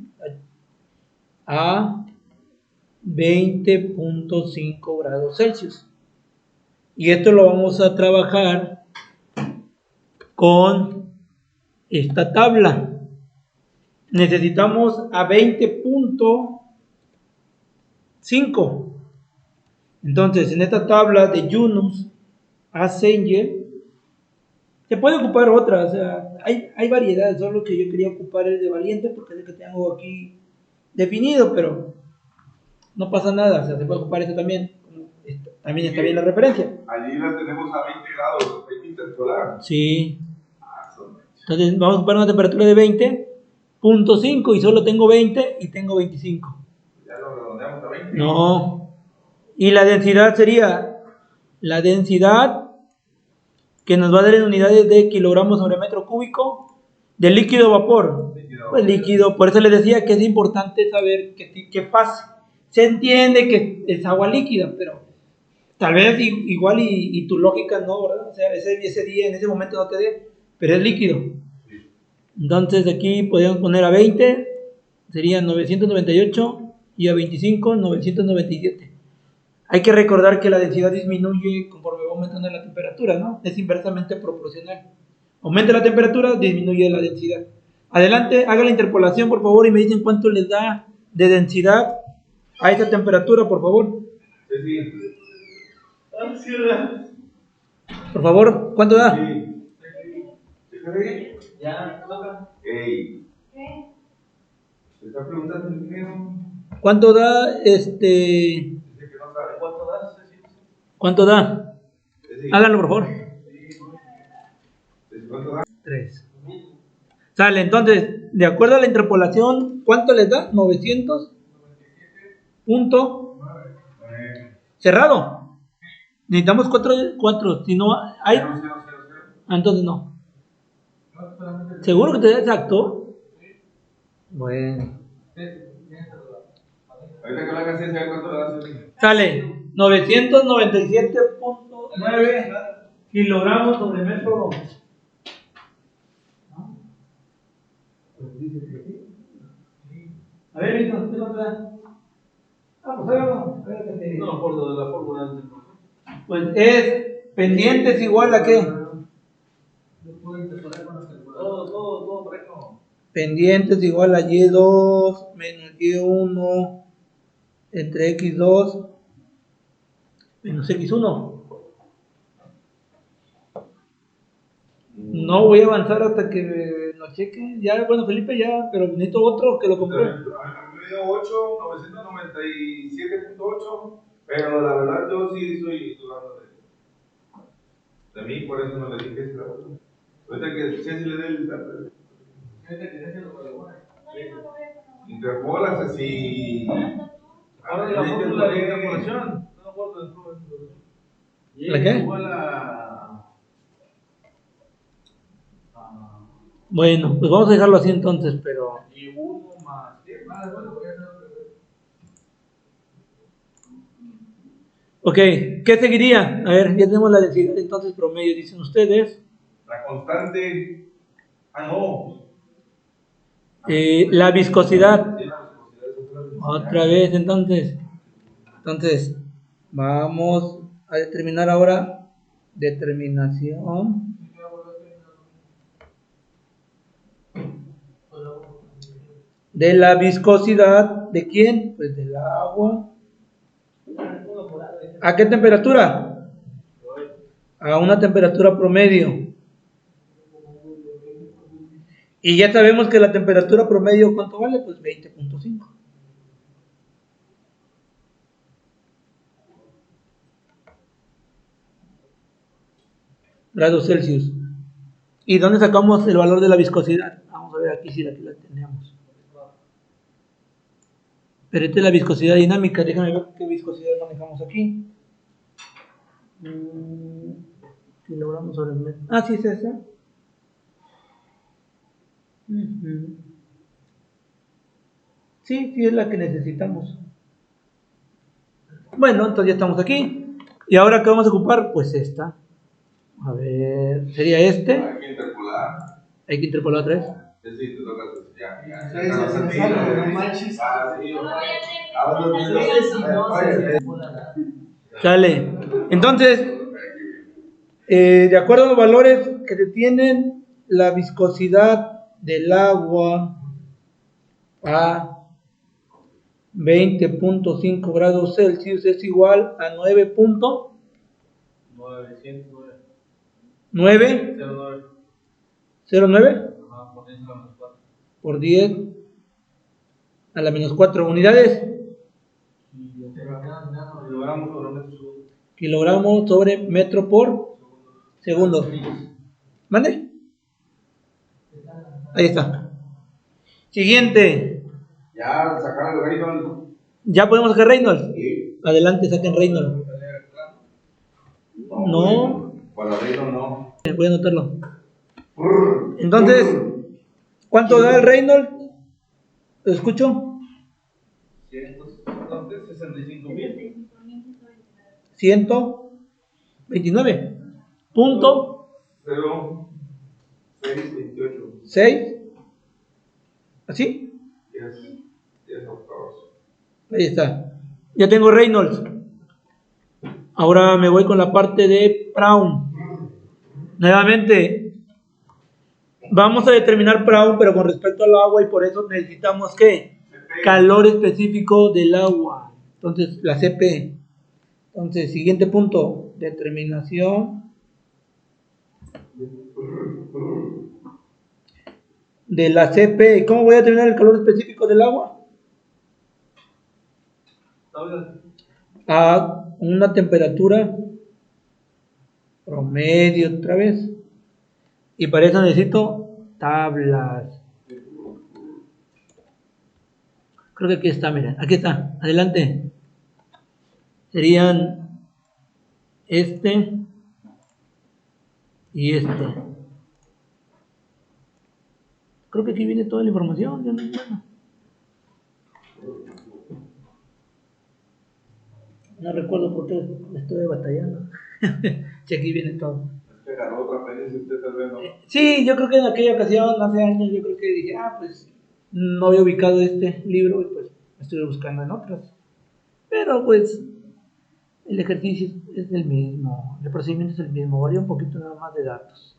a 20.5 grados Celsius. Y esto lo vamos a trabajar con esta tabla. Necesitamos a 20.5. Entonces, en esta tabla de Yunus a Sanger, se puede ocupar otra, o sea, hay variedades, solo que yo quería ocupar el de Valiente porque es el que tengo aquí definido, pero no pasa nada, o sea, se puede ocupar este también. También está bien la referencia.
Allí la tenemos a 20 grados, 20 intersolar.
Sí. Entonces vamos a ocupar una temperatura de 20.5 y solo tengo 20 y tengo 25.
Ya lo redondeamos a 20.
No. Y la densidad sería la densidad que nos va a dar en unidades de kilogramos sobre metro cúbico de líquido o vapor. Pues líquido, por eso les decía que es importante saber qué fase. Se entiende que es agua líquida, pero tal vez igual y tu lógica no, ¿verdad? O sea, ese día, en ese momento no te dé, pero es líquido. Entonces aquí podríamos poner a 20, serían 998, y a 25, 997. Hay que recordar que la densidad disminuye conforme va aumentando la temperatura, ¿no? Es inversamente proporcional. Aumenta la temperatura, disminuye la densidad. Adelante, haga la interpolación, por favor, y me dicen cuánto les da de densidad a esta temperatura, por favor. Por favor, ¿cuánto da?
Ya, toca.
Ey. ¿Se está preguntando el dinero?
¿Cuánto da
Dice que no sabe.
¿Cuánto das?
¿Cuánto da? Háganlo, por favor.
¿Cuánto da?
3. Sale, entonces, de acuerdo a la interpolación, ¿cuánto les da? 900. Punto. Cerrado. Necesitamos 4. Si no hay. Entonces no. ¿Seguro que te da exacto? Bueno.
Ahorita que lo hagas, ¿sabe cuánto le da?
Sale 997.9 kilogramos sobre metro. A ver, Víctor, ¿qué cuánto da? Pues hágalo.
No me acuerdo de la fórmula antes.
Pues es pendientes igual a qué?
Todo correcto.
Pendientes igual a y2 menos y1 entre x2 menos x1. No voy a avanzar hasta que lo cheque. Ya, bueno, Felipe, ya, pero necesito otro que lo compruebe.
A mí me dio 997.8, pero la verdad yo sí estoy dudando de mí, por eso no le dije que era otro. Ahorita que Ceci le dé el dato. Interpolas así.
Ahora la fórmula de interpolación. No me acuerdo del flujo.
¿La qué?
Igual a.
Bueno, pues vamos a dejarlo así entonces, pero...
Y 1 más 10 más. Bueno, voy a hacer.
Ok, ¿qué seguiría? A ver, ya tenemos la densidad entonces promedio, dicen ustedes.
La constante. No.
La viscosidad.
Sí, la viscosidad es
Otra vez, entonces. Entonces, vamos a determinar ahora determinación de la viscosidad. ¿De quién? Pues del agua. ¿A qué temperatura? A una temperatura promedio. Y ya sabemos que la temperatura promedio, ¿cuánto vale? Pues 20.5. Grados Celsius. ¿Y dónde sacamos el valor de la viscosidad? Vamos a ver aquí si aquí la tenemos. Pero esta es la viscosidad dinámica. Déjame ver qué viscosidad manejamos aquí. Kilogramos sobre metro. Ah, sí, es esa. Ujú. Sí, sí es la que necesitamos. Bueno, entonces ya estamos aquí. ¿Y ahora qué vamos a ocupar? Pues esta. A ver, sería este.
Hay que interpolar.
Hay que interpolar otra vez.
Sí, te toca ya.
No manches.
Sale. Entonces, de acuerdo a los valores que se tienen, la viscosidad del agua a 20.5 grados Celsius es igual a 9.909 por 10 a la menos 4 unidades. Kilogramos sobre metro por segundo. ¿Mande? Ahí está. Siguiente.
Ya sacaron el Reynolds.
¿Ya podemos sacar Reynolds?
Sí.
Adelante, saquen Reynolds. No.
Para Reynolds no.
Voy a anotarlo. Entonces, ¿cuánto da el Reynolds? ¿Lo escucho? 129. Punto
0,628.
6. ¿Así?
10 octavos.
Ahí está. Ya tengo Reynolds. Ahora me voy con la parte de Brown. Nuevamente, vamos a determinar Brown, pero con respecto al agua, y por eso necesitamos ¿qué? Calor específico del agua. Entonces, la CP. Entonces, siguiente punto, determinación de la CP. ¿Cómo voy a determinar el calor específico del agua? A una temperatura promedio otra vez. Y para eso necesito tablas. Creo que aquí está, miren. Aquí está. Adelante. Serían este y este. Creo que aquí viene toda la información. Bueno. No recuerdo por qué estoy batallando. Si aquí viene todo.
Es que ganó otra peli, si usted tal vez no.
Sí, yo creo que en aquella ocasión, hace años, yo creo que dije, pues no había ubicado este libro y pues estuve buscando en otros. Pero pues el ejercicio es el mismo, el procedimiento es el mismo, varía un poquito nada más de datos.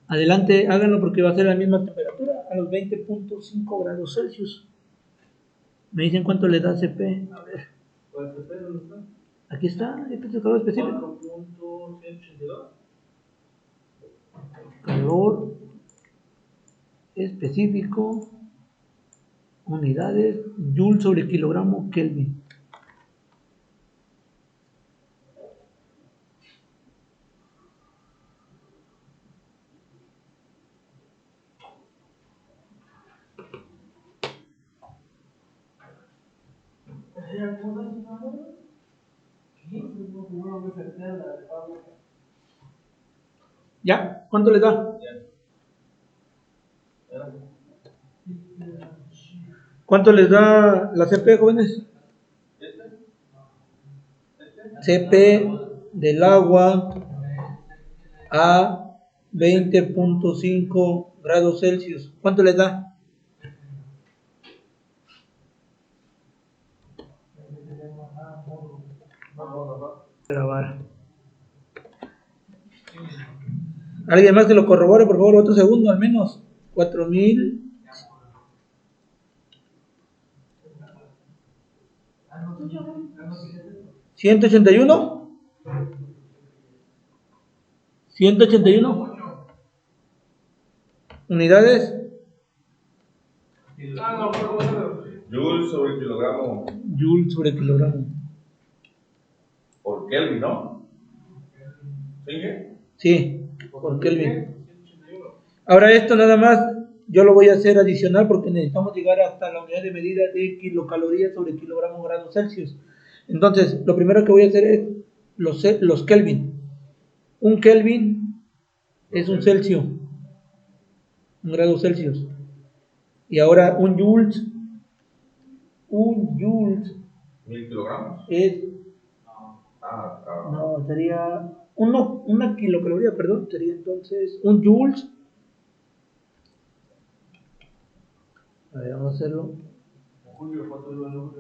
Adelante, háganlo porque va a ser la misma temperatura, a los 20.5 grados Celsius. Me dicen cuánto le da CP. A ver. Aquí está, este es el calor específico. Calor específico, unidades, Joule sobre kilogramo Kelvin. ¿Ya? ¿Cuánto les da? ¿Cuánto les da la CP, jóvenes? CP del agua a 20.5 grados Celsius. ¿Cuánto les da? Grabar. ¿Alguien más que lo corrobore, por favor? Otro segundo al menos. 4.000. ¿181? ¿181? ¿Unidades?
Joule sobre kilogramo.
Joule sobre kilogramo.
Por Kelvin, ¿no? ¿Sigue?
Sí, por Kelvin. Ahora esto nada más yo lo voy a hacer adicional porque necesitamos llegar hasta la unidad de medida de kilocalorías sobre kilogramo grados Celsius. Entonces, lo primero que voy a hacer es los Kelvin. Un Kelvin es un Celsius, un grado Celsius. Y ahora un Joules
1000 kilogramos.
es,
Ah,
no, sería, una kilocaloría, perdón, sería entonces un Joules. A ver, vamos a hacerlo.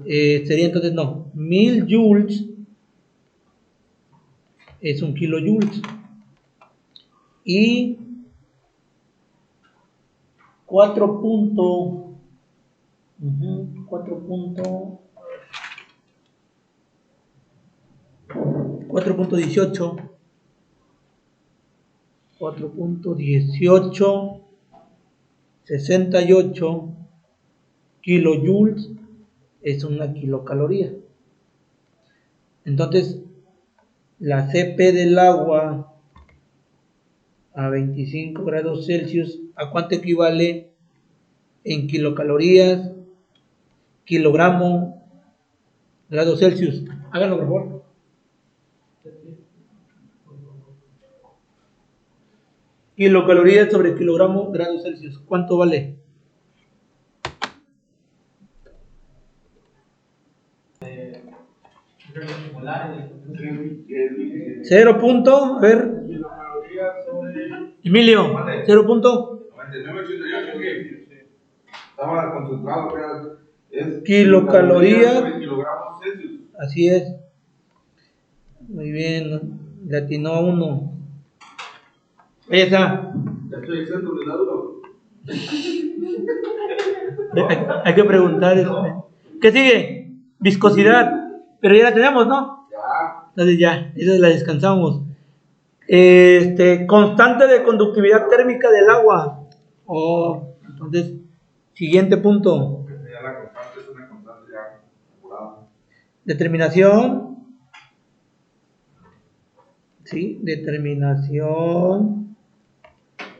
Sería entonces, no, 1000 Joules es un kilojoules. Y 4.68 kilojoules es una kilocaloría. Entonces, la CP del agua a 25 grados Celsius, ¿a cuánto equivale en kilocalorías, kilogramo, grados Celsius? Háganlo, por favor. Kilocalorías sobre kilogramo, grados Celsius. ¿Cuánto vale? Cero punto, a ver,
Kilocalorías sobre.
Emilio, 0 punto.
99.88 que estaba concentrado, es
Kilocalorías.
sobre kilogramos Celsius.
Así es. Muy bien, le atinó a uno. Ahí está.
Ya estoy exento de la duda.
Hay que preguntar. ¿Qué sigue? Viscosidad. Pero ya la tenemos, ¿no?
Ya.
Entonces ya, esa la descansamos. Constante de conductividad térmica del agua. Entonces, siguiente punto.
Ya la constante es una constante ya calculada.
Determinación. Sí, determinación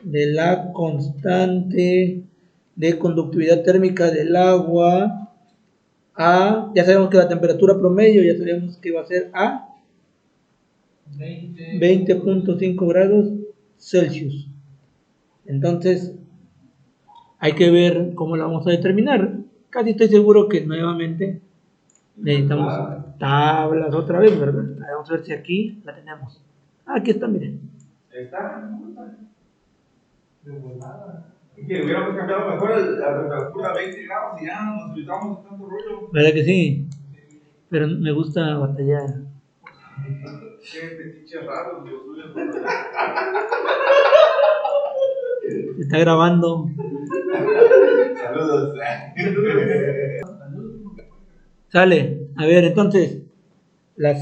de la constante de conductividad térmica del agua ya sabemos que la temperatura promedio, ya sabemos que va a ser a 20.5 grados Celsius. Entonces, hay que ver cómo la vamos a determinar. Casi estoy seguro que nuevamente necesitamos tablas otra vez, ¿verdad? Vamos a ver si aquí la tenemos. Aquí está, miren.
Está. Que hubiéramos cambiado mejor la temperatura a 20 grados y ya nos evitamos de tanto rollo.
¿Verdad que sí? Pero me gusta batallar.
Qué fetiches raros los suyos.
Se está grabando.
Saludos.
Sale. A ver, entonces, la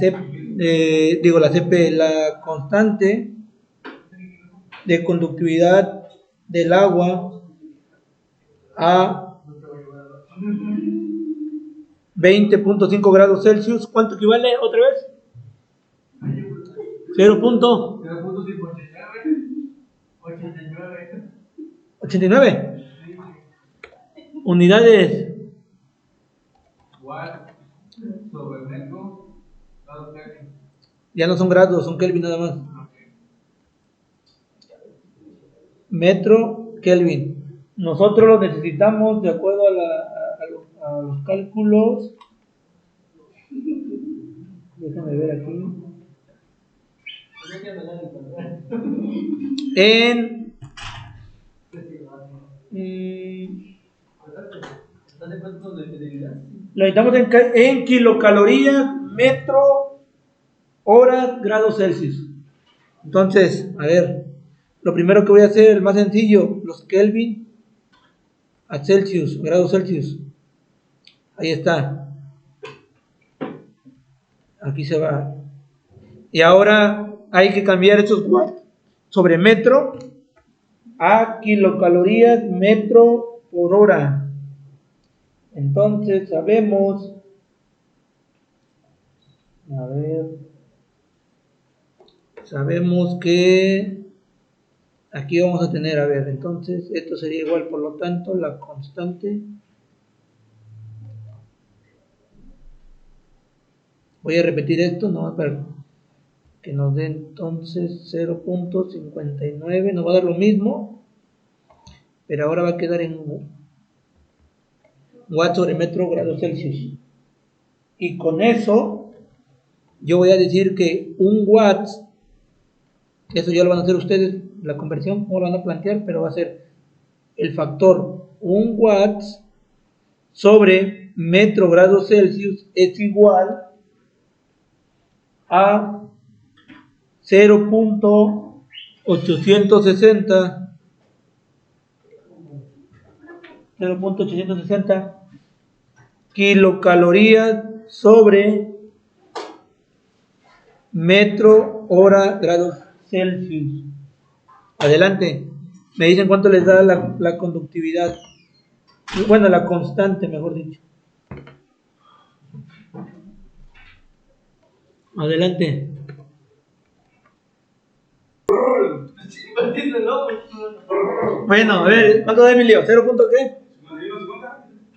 la constante de conductividad del agua a 20.5 grados Celsius, ¿cuánto equivale otra vez? 0.89 unidades.
Sobre metro, grados Kelvin.
Ya no son grados, son Kelvin nada más. Metro Kelvin. Nosotros lo necesitamos de acuerdo a los cálculos. Déjame ver aquí. Lo necesitamos en kilocalorías, metro, horas, grados Celsius. Entonces, a ver, lo primero que voy a hacer, el más sencillo, los Kelvin a Celsius, grados Celsius. Ahí está. Aquí se va. Y ahora hay que cambiar estos watts sobre metro a kilocalorías, metro por hora. Entonces sabemos, a ver, sabemos que aquí vamos a tener, a ver, entonces esto sería igual, por lo tanto, la constante. Voy a repetir esto, no, pero que nos dé entonces 0.59, nos va a dar lo mismo, pero ahora va a quedar en watts sobre metro grados Celsius. Y con eso, yo voy a decir que un watt, eso ya lo van a hacer ustedes, la conversión, no lo van a plantear, pero va a ser el factor 1 watt sobre metro grados Celsius es igual a 0.860 kilocalorías sobre metro hora grados Celsius. Adelante. Me dicen cuánto les da la conductividad. Bueno, la constante, mejor dicho. Adelante. Bueno, a ver, ¿cuánto da Emilio? ¿0 punto qué?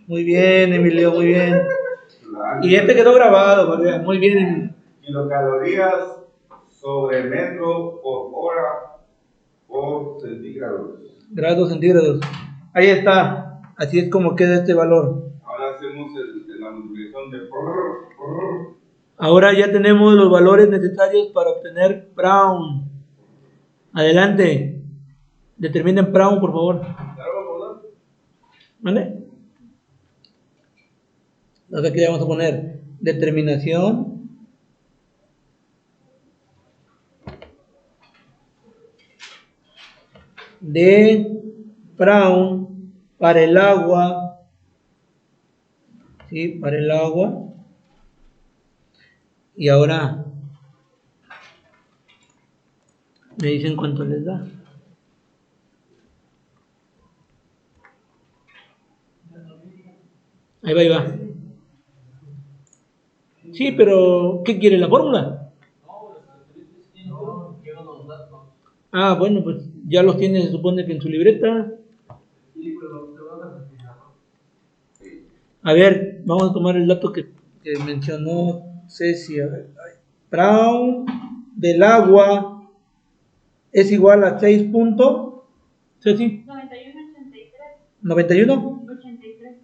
Muy bien, Emilio, muy bien. Y este quedó grabado, para que vean. Muy bien, Emilio.
Kilocalorías sobre metro por hora por centígrados.
Grados centígrados. Ahí está. Así es como queda este valor.
Ahora hacemos la multiplicación de
Ahora ya tenemos los valores necesarios para obtener Brown. Adelante. Determinen Brown, por favor. ¿Vale? Entonces aquí le vamos a poner determinación de Brown para el agua. ¿Sí? Para el agua. Y ahora me dicen cuánto les da. Ahí va, ahí va. Sí, pero ¿qué quiere la fórmula? Ah, bueno, pues ya los tiene, se supone que en su libreta. A ver, vamos a tomar el dato que mencionó Ceci. A ver, Brown del agua es igual a 6 puntos. Ceci. 91.
83.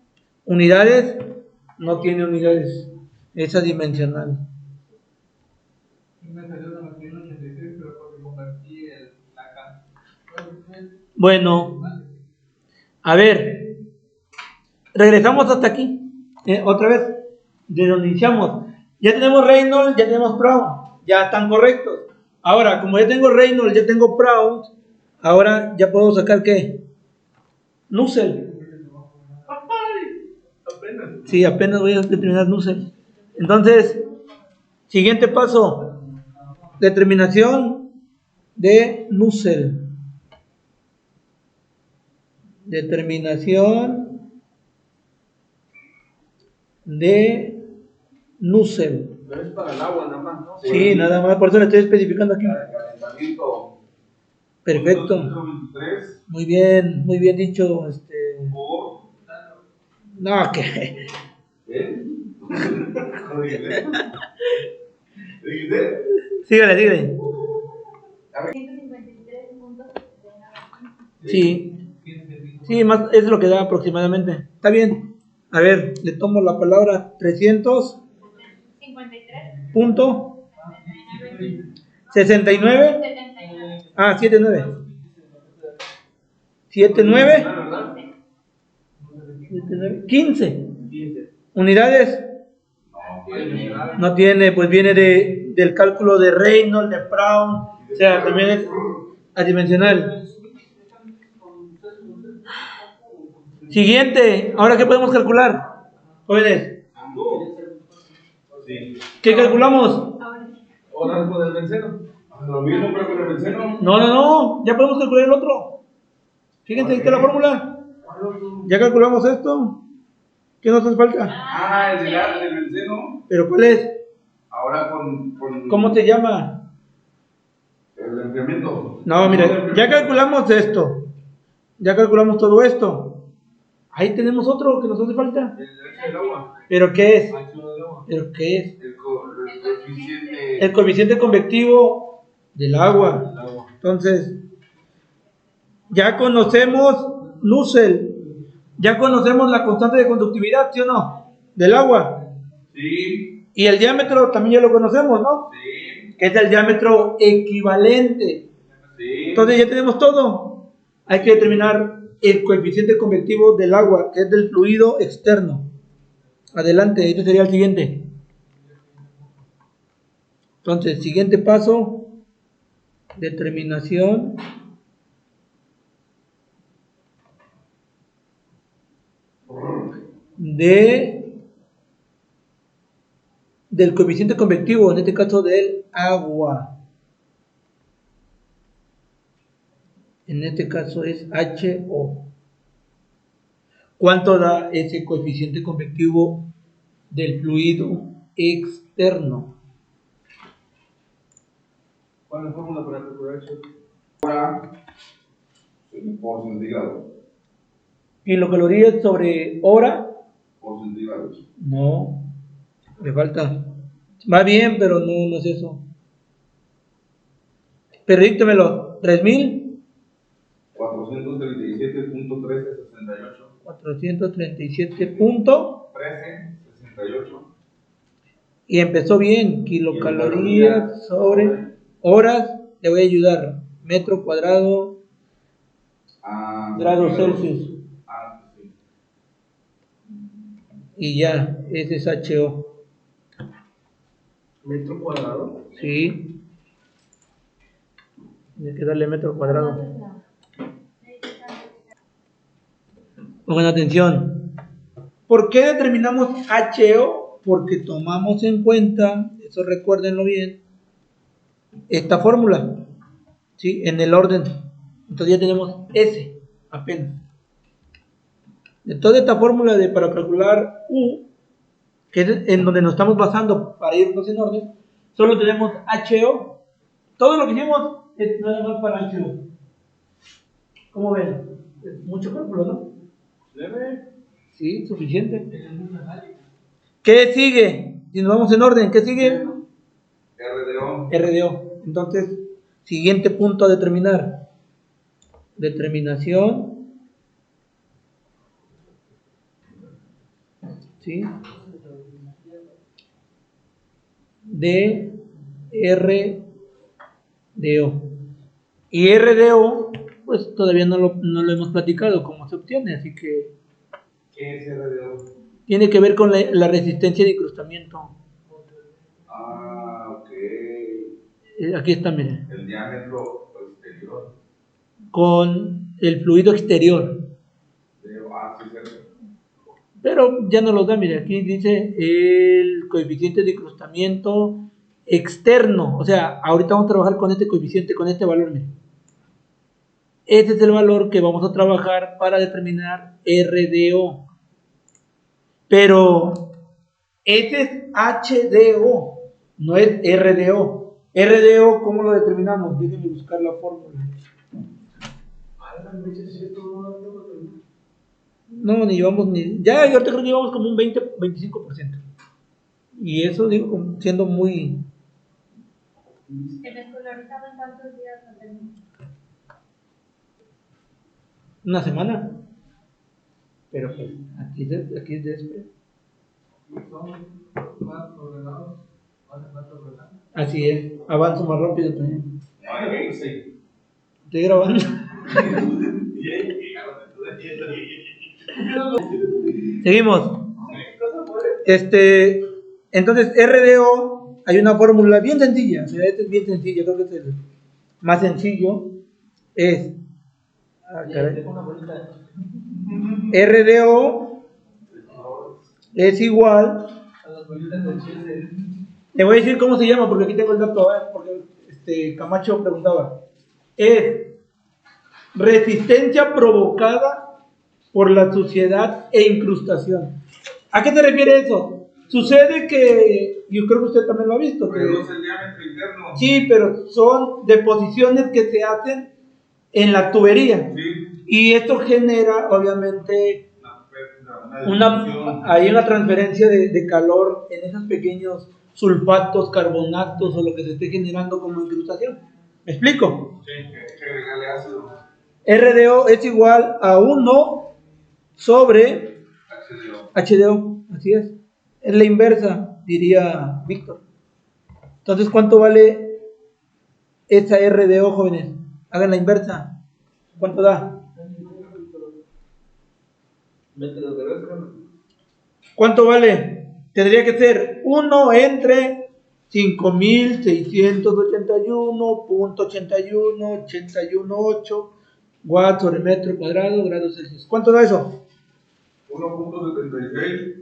Unidades. No tiene unidades. Es adimensional. Bueno, a ver, regresamos hasta aquí. Otra vez, de donde iniciamos. Ya tenemos Reynolds, ya tenemos Brown, ya están correctos. Ahora, como ya tengo Reynolds, ya tengo Brown, ahora ya puedo sacar ¿qué? Nusselt. Sí, apenas voy a determinar Nusselt. Entonces, siguiente paso, determinación de Nusselt. Determinación de Nusselt.
Pero es para el agua nada más, ¿no?
Sí, nada más, por eso le estoy especificando aquí.
Para el calentamiento.
Perfecto.
23
Muy bien dicho.
por.
No, que.
¿Eh? ¿Lo dijiste? ¿Lo dijiste?
Sígale.
153.79.
Sí. Sí, más es lo que da aproximadamente. Está bien. A ver, le tomo la palabra 300.
53.
Punto 69.
79.
Ah, 79. 79. 15. Unidades. No tiene, pues viene del cálculo de Reynolds, de Brown. O sea, también es adimensional. Siguiente. Ahora, ¿qué podemos calcular? Jóvenes.
Sí.
¿Qué calculamos?
Ahora con el benceno.
Lo mismo, pero con el benceno.
No. Ya podemos calcular el otro. Fíjense, ahí está la fórmula. Ya calculamos esto. ¿Qué nos hace falta?
Ah, el del benceno.
¿Pero cuál es?
Ahora con
¿Cómo se llama?
el enfriamiento.
No, mira, ya calculamos esto. Ya calculamos todo esto. Ahí tenemos otro que nos hace falta.
El agua.
¿Pero qué es?
H1 de agua.
¿Pero qué es?
coeficiente.
El coeficiente convectivo del agua. Entonces, ya conocemos Nusselt, ya conocemos la constante de conductividad, ¿sí o no? Del agua.
Sí,
Y el diámetro también ya lo conocemos, ¿no?
sí,
Que es el diámetro equivalente.
sí.
Entonces ya tenemos todo. Hay que determinar el coeficiente convectivo del agua, que es del fluido externo. Adelante, este sería el siguiente. Entonces, siguiente paso, determinación del coeficiente convectivo, en este caso del agua. En este caso es HO. ¿Cuánto da ese coeficiente convectivo del fluido externo?
¿Cuál es la fórmula para calcular eso?
Por centígrados.
¿Kilocalorías sobre hora?
Por centígrados.
No, le falta. Va bien, pero no es eso. Pero díctemelo, 3000.
437.1368.
437 punto.
1368.
Y empezó bien, kilocalorías sobre horas. Le voy a ayudar. Metro cuadrado, grados Celsius.
Sí.
Y ya, ese es HO.
¿Metro cuadrado?
Sí. Tiene que darle metro cuadrado. Pongan atención. ¿Por qué determinamos HO? Porque tomamos en cuenta, eso recuérdenlo bien, esta fórmula, ¿sí? En el orden. Entonces ya tenemos S apenas. De toda esta fórmula para calcular U, que es en donde nos estamos basando para irnos en orden, solo tenemos HO. Todo lo que hicimos es nada más para HO. ¿Cómo ven? Es mucho cálculo, ¿no?
¿Debe?
Sí, suficiente. ¿Qué sigue? Si nos vamos en orden, ¿qué sigue?
RDO.
RDO. Entonces, siguiente punto a determinar. Determinación. ¿Sí? De RDO. Y RDO, pues todavía no lo hemos platicado cómo se obtiene, así que
¿Qué es RDO?
tiene que ver con la resistencia de incrustamiento.
Ok.
Aquí está, miren.
El diámetro exterior.
Con el fluido exterior.
Sí, cierto.
Pero ya no los da, mire, aquí dice el coeficiente de incrustamiento externo. O sea, ahorita vamos a trabajar con este coeficiente, con este valor, mire. Este es el valor que vamos a trabajar para determinar RDO. Pero este es HDO, no es RDO. RDO, ¿cómo lo determinamos? Déjenme buscar la fórmula. No, ni llevamos ni. Ya, yo ahorita creo que llevamos como un 20-25%. Y eso, digo, como siendo muy.
¿El escolarizado en cuántos días lo termina?
Una semana. Pero pues, aquí es de este. Así es, avanzo más rápido también.
Sí.
Estoy grabando. Seguimos. Entonces, RDO, hay una fórmula bien sencilla. O sea, este es bien sencillo, creo que es el más sencillo. Es RDO es igual. Le voy a decir cómo se llama porque aquí tengo el dato, porque Camacho preguntaba. Es resistencia provocada por la suciedad e incrustación. ¿A qué se refiere eso? Sucede que, yo creo que usted también lo ha visto. Que,
Reduce el diámetro interno.
sí, pero son deposiciones que se hacen en la tubería.
Sí.
Y esto genera, obviamente, hay una transferencia de calor en esos pequeños sulfatos, carbonatos o lo que se esté generando como incrustación. ¿Me explico?
Que agregarle ácido.
RDO es igual a 1 sobre HDO, así es. Es la inversa, diría Víctor. Entonces, ¿cuánto vale esa RDO, jóvenes? Hagan la inversa. ¿Cuánto da?
Métodos de resto.
¿Cuánto vale? Tendría que ser 1 entre 5.681.818 watts sobre metro cuadrado, grados Celsius. ¿Cuánto da eso?
1.76.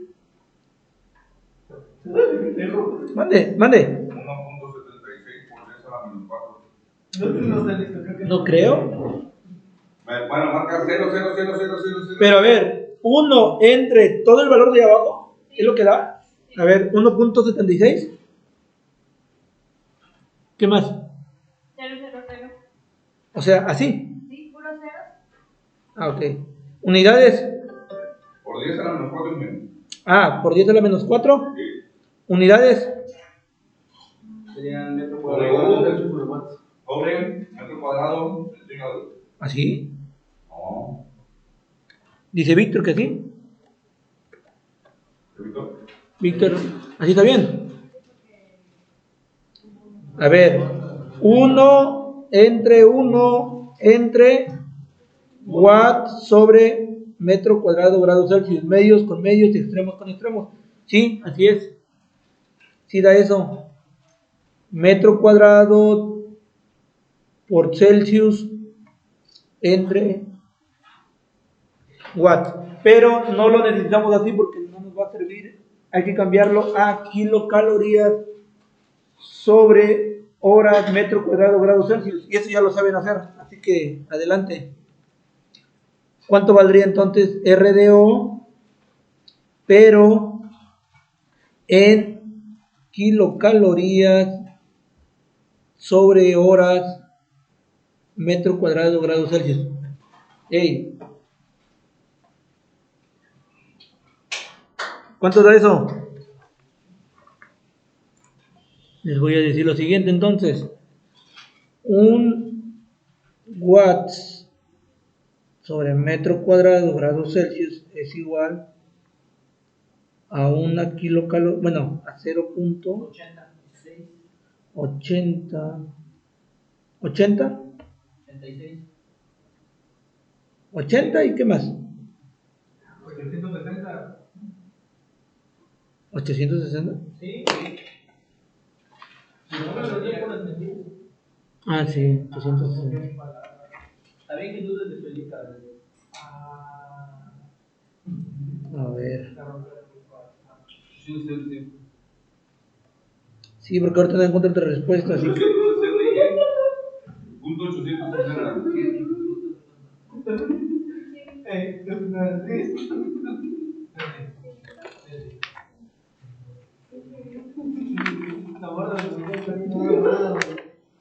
Mande, mande.
1.76 por 10 a la menos 4.
No está listo, creo que
No creo.
Bueno, marca 0.00000.
Pero a ver, 1 entre todo el valor de abajo, ¿es lo que da? A ver, 1.76. ¿Qué más?
000.
O sea, así.
Sí, puro cero.
Ah, ok. Unidades.
Por 10 a la menos 4 y medio.
Ah, por 10 a la menos 4.
Sí.
Unidades.
Serían metro
Por
cuadrado de Celsius por watts.
Sobre metro cuadrado, centígrado.
¿Así?
No.
Dice Víctor que sí.
Víctor.
Víctor, ¿así está bien? A ver, 1 entre watt sobre metro cuadrado grados Celsius, medios con medios, extremos con extremos. Sí, así es. Sí da eso. Metro cuadrado por Celsius entre watt. Pero no lo necesitamos así porque no nos va a servir. Hay que cambiarlo a kilocalorías sobre horas, metro cuadrado, grados Celsius. Y eso ya lo saben hacer. Así que adelante. ¿Cuánto valdría entonces RDO? Pero en kilocalorías sobre horas, metro cuadrado, grados Celsius. Hey, ¿cuánto da eso? Les voy a decir lo siguiente entonces. Un watts sobre metro cuadrado grados Celsius es igual a una kilocaloría, bueno, a 0.86. 80. 80.
86.
80 y qué más?
860.
860.
Sí.
Ah, sí, 860.
Está bien que dudes de Felipe.
A ver.
Sí.
Sí, porque ahorita no encuentro otra respuesta, así que.
Punto 860.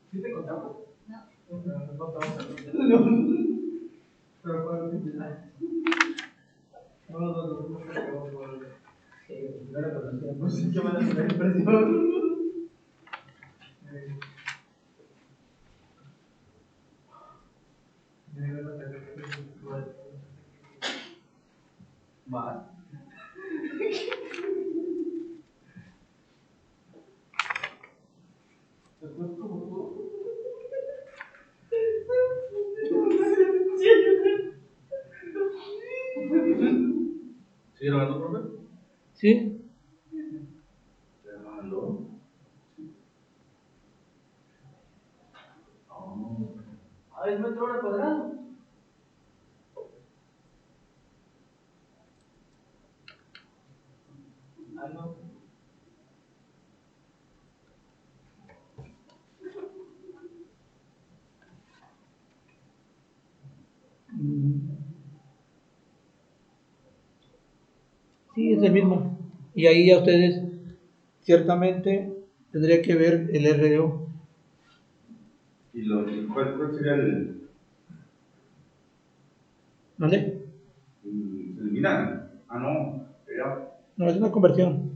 ¿Sí te contamos?
No.
Pero cuando te no, yo la conocía, pues sí que van a tener impresión. Más.
¿Sí grabando, profe?
Sí.
Es metro hora cuadrado. No.
Sí, es el mismo. Y ahí ya ustedes ciertamente tendría que ver el RDO.
¿Y cuál sería el.
¿Vale?
Se eliminan? Ah, no. Sería.
No, es una conversión.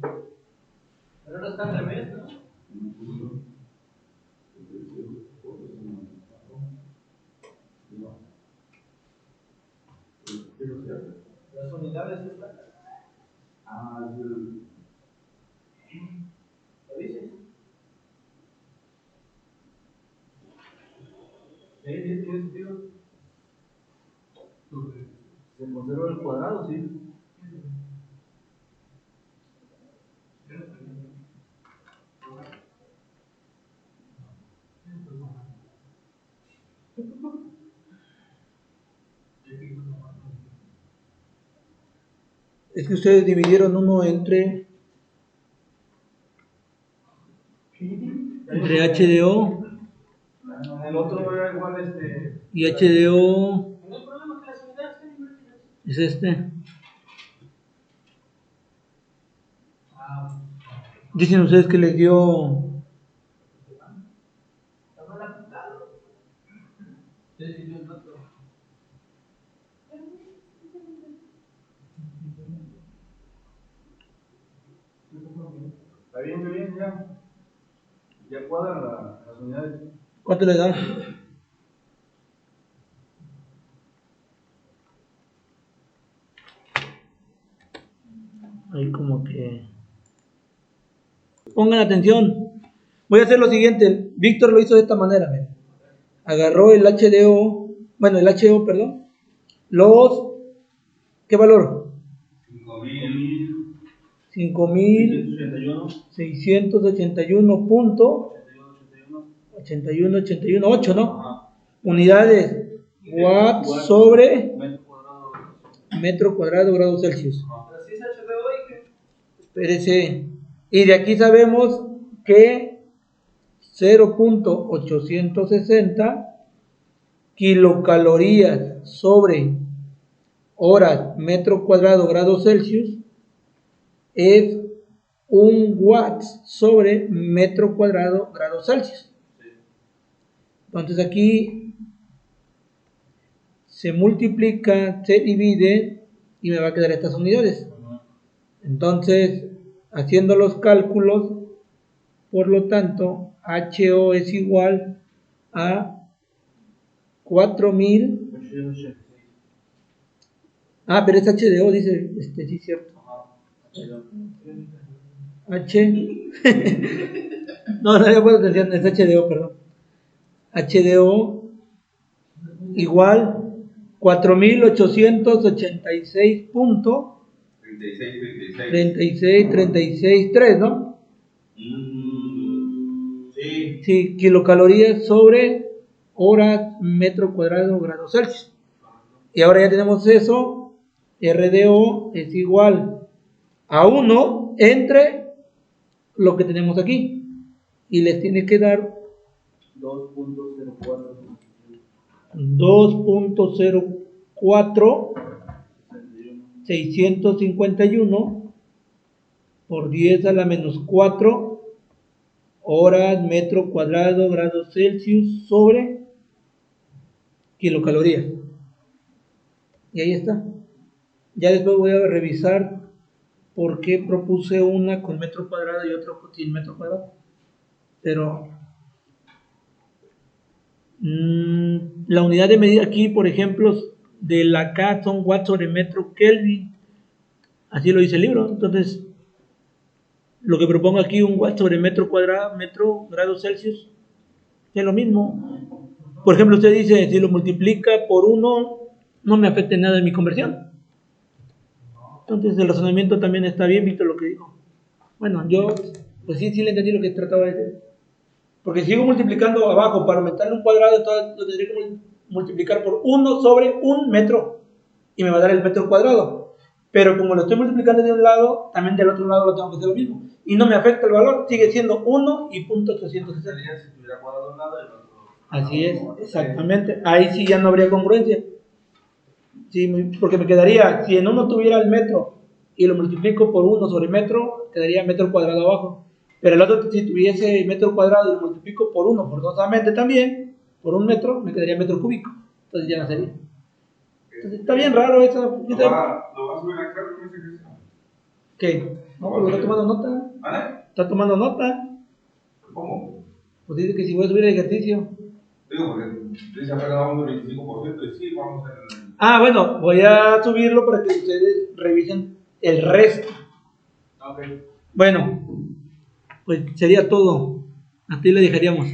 Pero ahora está al revés, ¿no? Las unidades están. ¿Lo dices? ¿Tiene sentido? Se conserva el cuadrado, sí.
Es que ustedes dividieron uno entre HDO
El otro era igual
y HDO
No hay problema que las unidades estén invertidas.
es este. Dicen ustedes que les dio
Está mal aplicado. Sí, sí, yo encuentro.
Está bien, ya. Ya cuadran las unidades.
¿cuánto le da? Ahí como que pongan atención. Voy a hacer lo siguiente. Víctor lo hizo de esta manera. Miren. Agarró el HDO, bueno, el HO, perdón. Los, ¿qué valor? 5.681.81, ¿no? Unidades watt sobre metro cuadrado grados Celsius.
Pero si es HDO y que.
Espérese. Y de aquí sabemos que 0.860 kilocalorías sobre horas metro cuadrado grados Celsius es 1 watt sobre metro cuadrado grados Celsius. Entonces aquí se multiplica, se divide y me va a quedar estas unidades. Entonces, haciendo los cálculos, por lo tanto, HO es igual a 4.000. Pero es HDO, dice, sí, cierto. No había puesto atención, es HDO, perdón. HDO igual 4.886.36, 3, ¿no? Sí, kilocalorías sobre horas metro cuadrado grados Celsius. Y ahora ya tenemos eso. RDO es igual a 1 entre lo que tenemos aquí. Y les tiene que dar 2.04 651 por 10 a la menos 4 horas metro cuadrado grados Celsius sobre kilocalorías. Y ahí está. Ya después voy a revisar por qué propuse una con metro cuadrado y otra sin metro cuadrado. Pero la unidad de medida aquí, por ejemplo, de la K son watts sobre metro Kelvin. Así lo dice el libro. Entonces, lo que propongo aquí, 1 watt sobre metro cuadrado, metro grados Celsius, es lo mismo. Por ejemplo, usted dice, si lo multiplica por 1, no me afecta en nada en mi conversión. Entonces, el razonamiento también está bien, Víctor, lo que dijo. Bueno, yo, pues sí le entendí lo que trataba de decir. Porque si sigo multiplicando abajo para aumentarle un cuadrado, entonces lo tendría que multiplicar por 1 sobre 1 metro. Y me va a dar el metro cuadrado. Pero como lo estoy multiplicando de un lado, también del otro lado lo tengo que hacer lo mismo. Y no me afecta el valor, sigue siendo 1 y punto 860.
Si tuviera cuadrado un lado y el otro.
Así es, exactamente. Ahí sí ya no habría congruencia. Sí, porque me quedaría, si en uno tuviera el metro y lo multiplico por 1 sobre metro, quedaría metro cuadrado abajo. Pero el otro, si tuviese metro cuadrado y lo multiplico por 1 forzosamente también, por 1 metro, me quedaría metro cúbico. Entonces ya no sería. Entonces está bien raro eso.
¿Lo va a subir a cargo ese ejercicio?
¿Qué? No, pero está tomando nota.
¿Vale?
¿Está tomando nota?
¿Cómo?
Pues dice que si voy a subir el ejercicio.
Digo, porque dice apenas vamos al 25% y sí, vamos en el...
Ah, bueno, voy a subirlo para que ustedes revisen el resto.
Ok.
Bueno, pues sería todo. A ti le dejaríamos.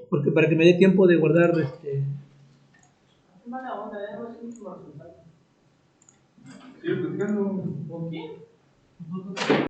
Porque para que me dé tiempo de guardar
Mala onda, debemos ir como resultado.
Sí, platicando.
¿Con quién?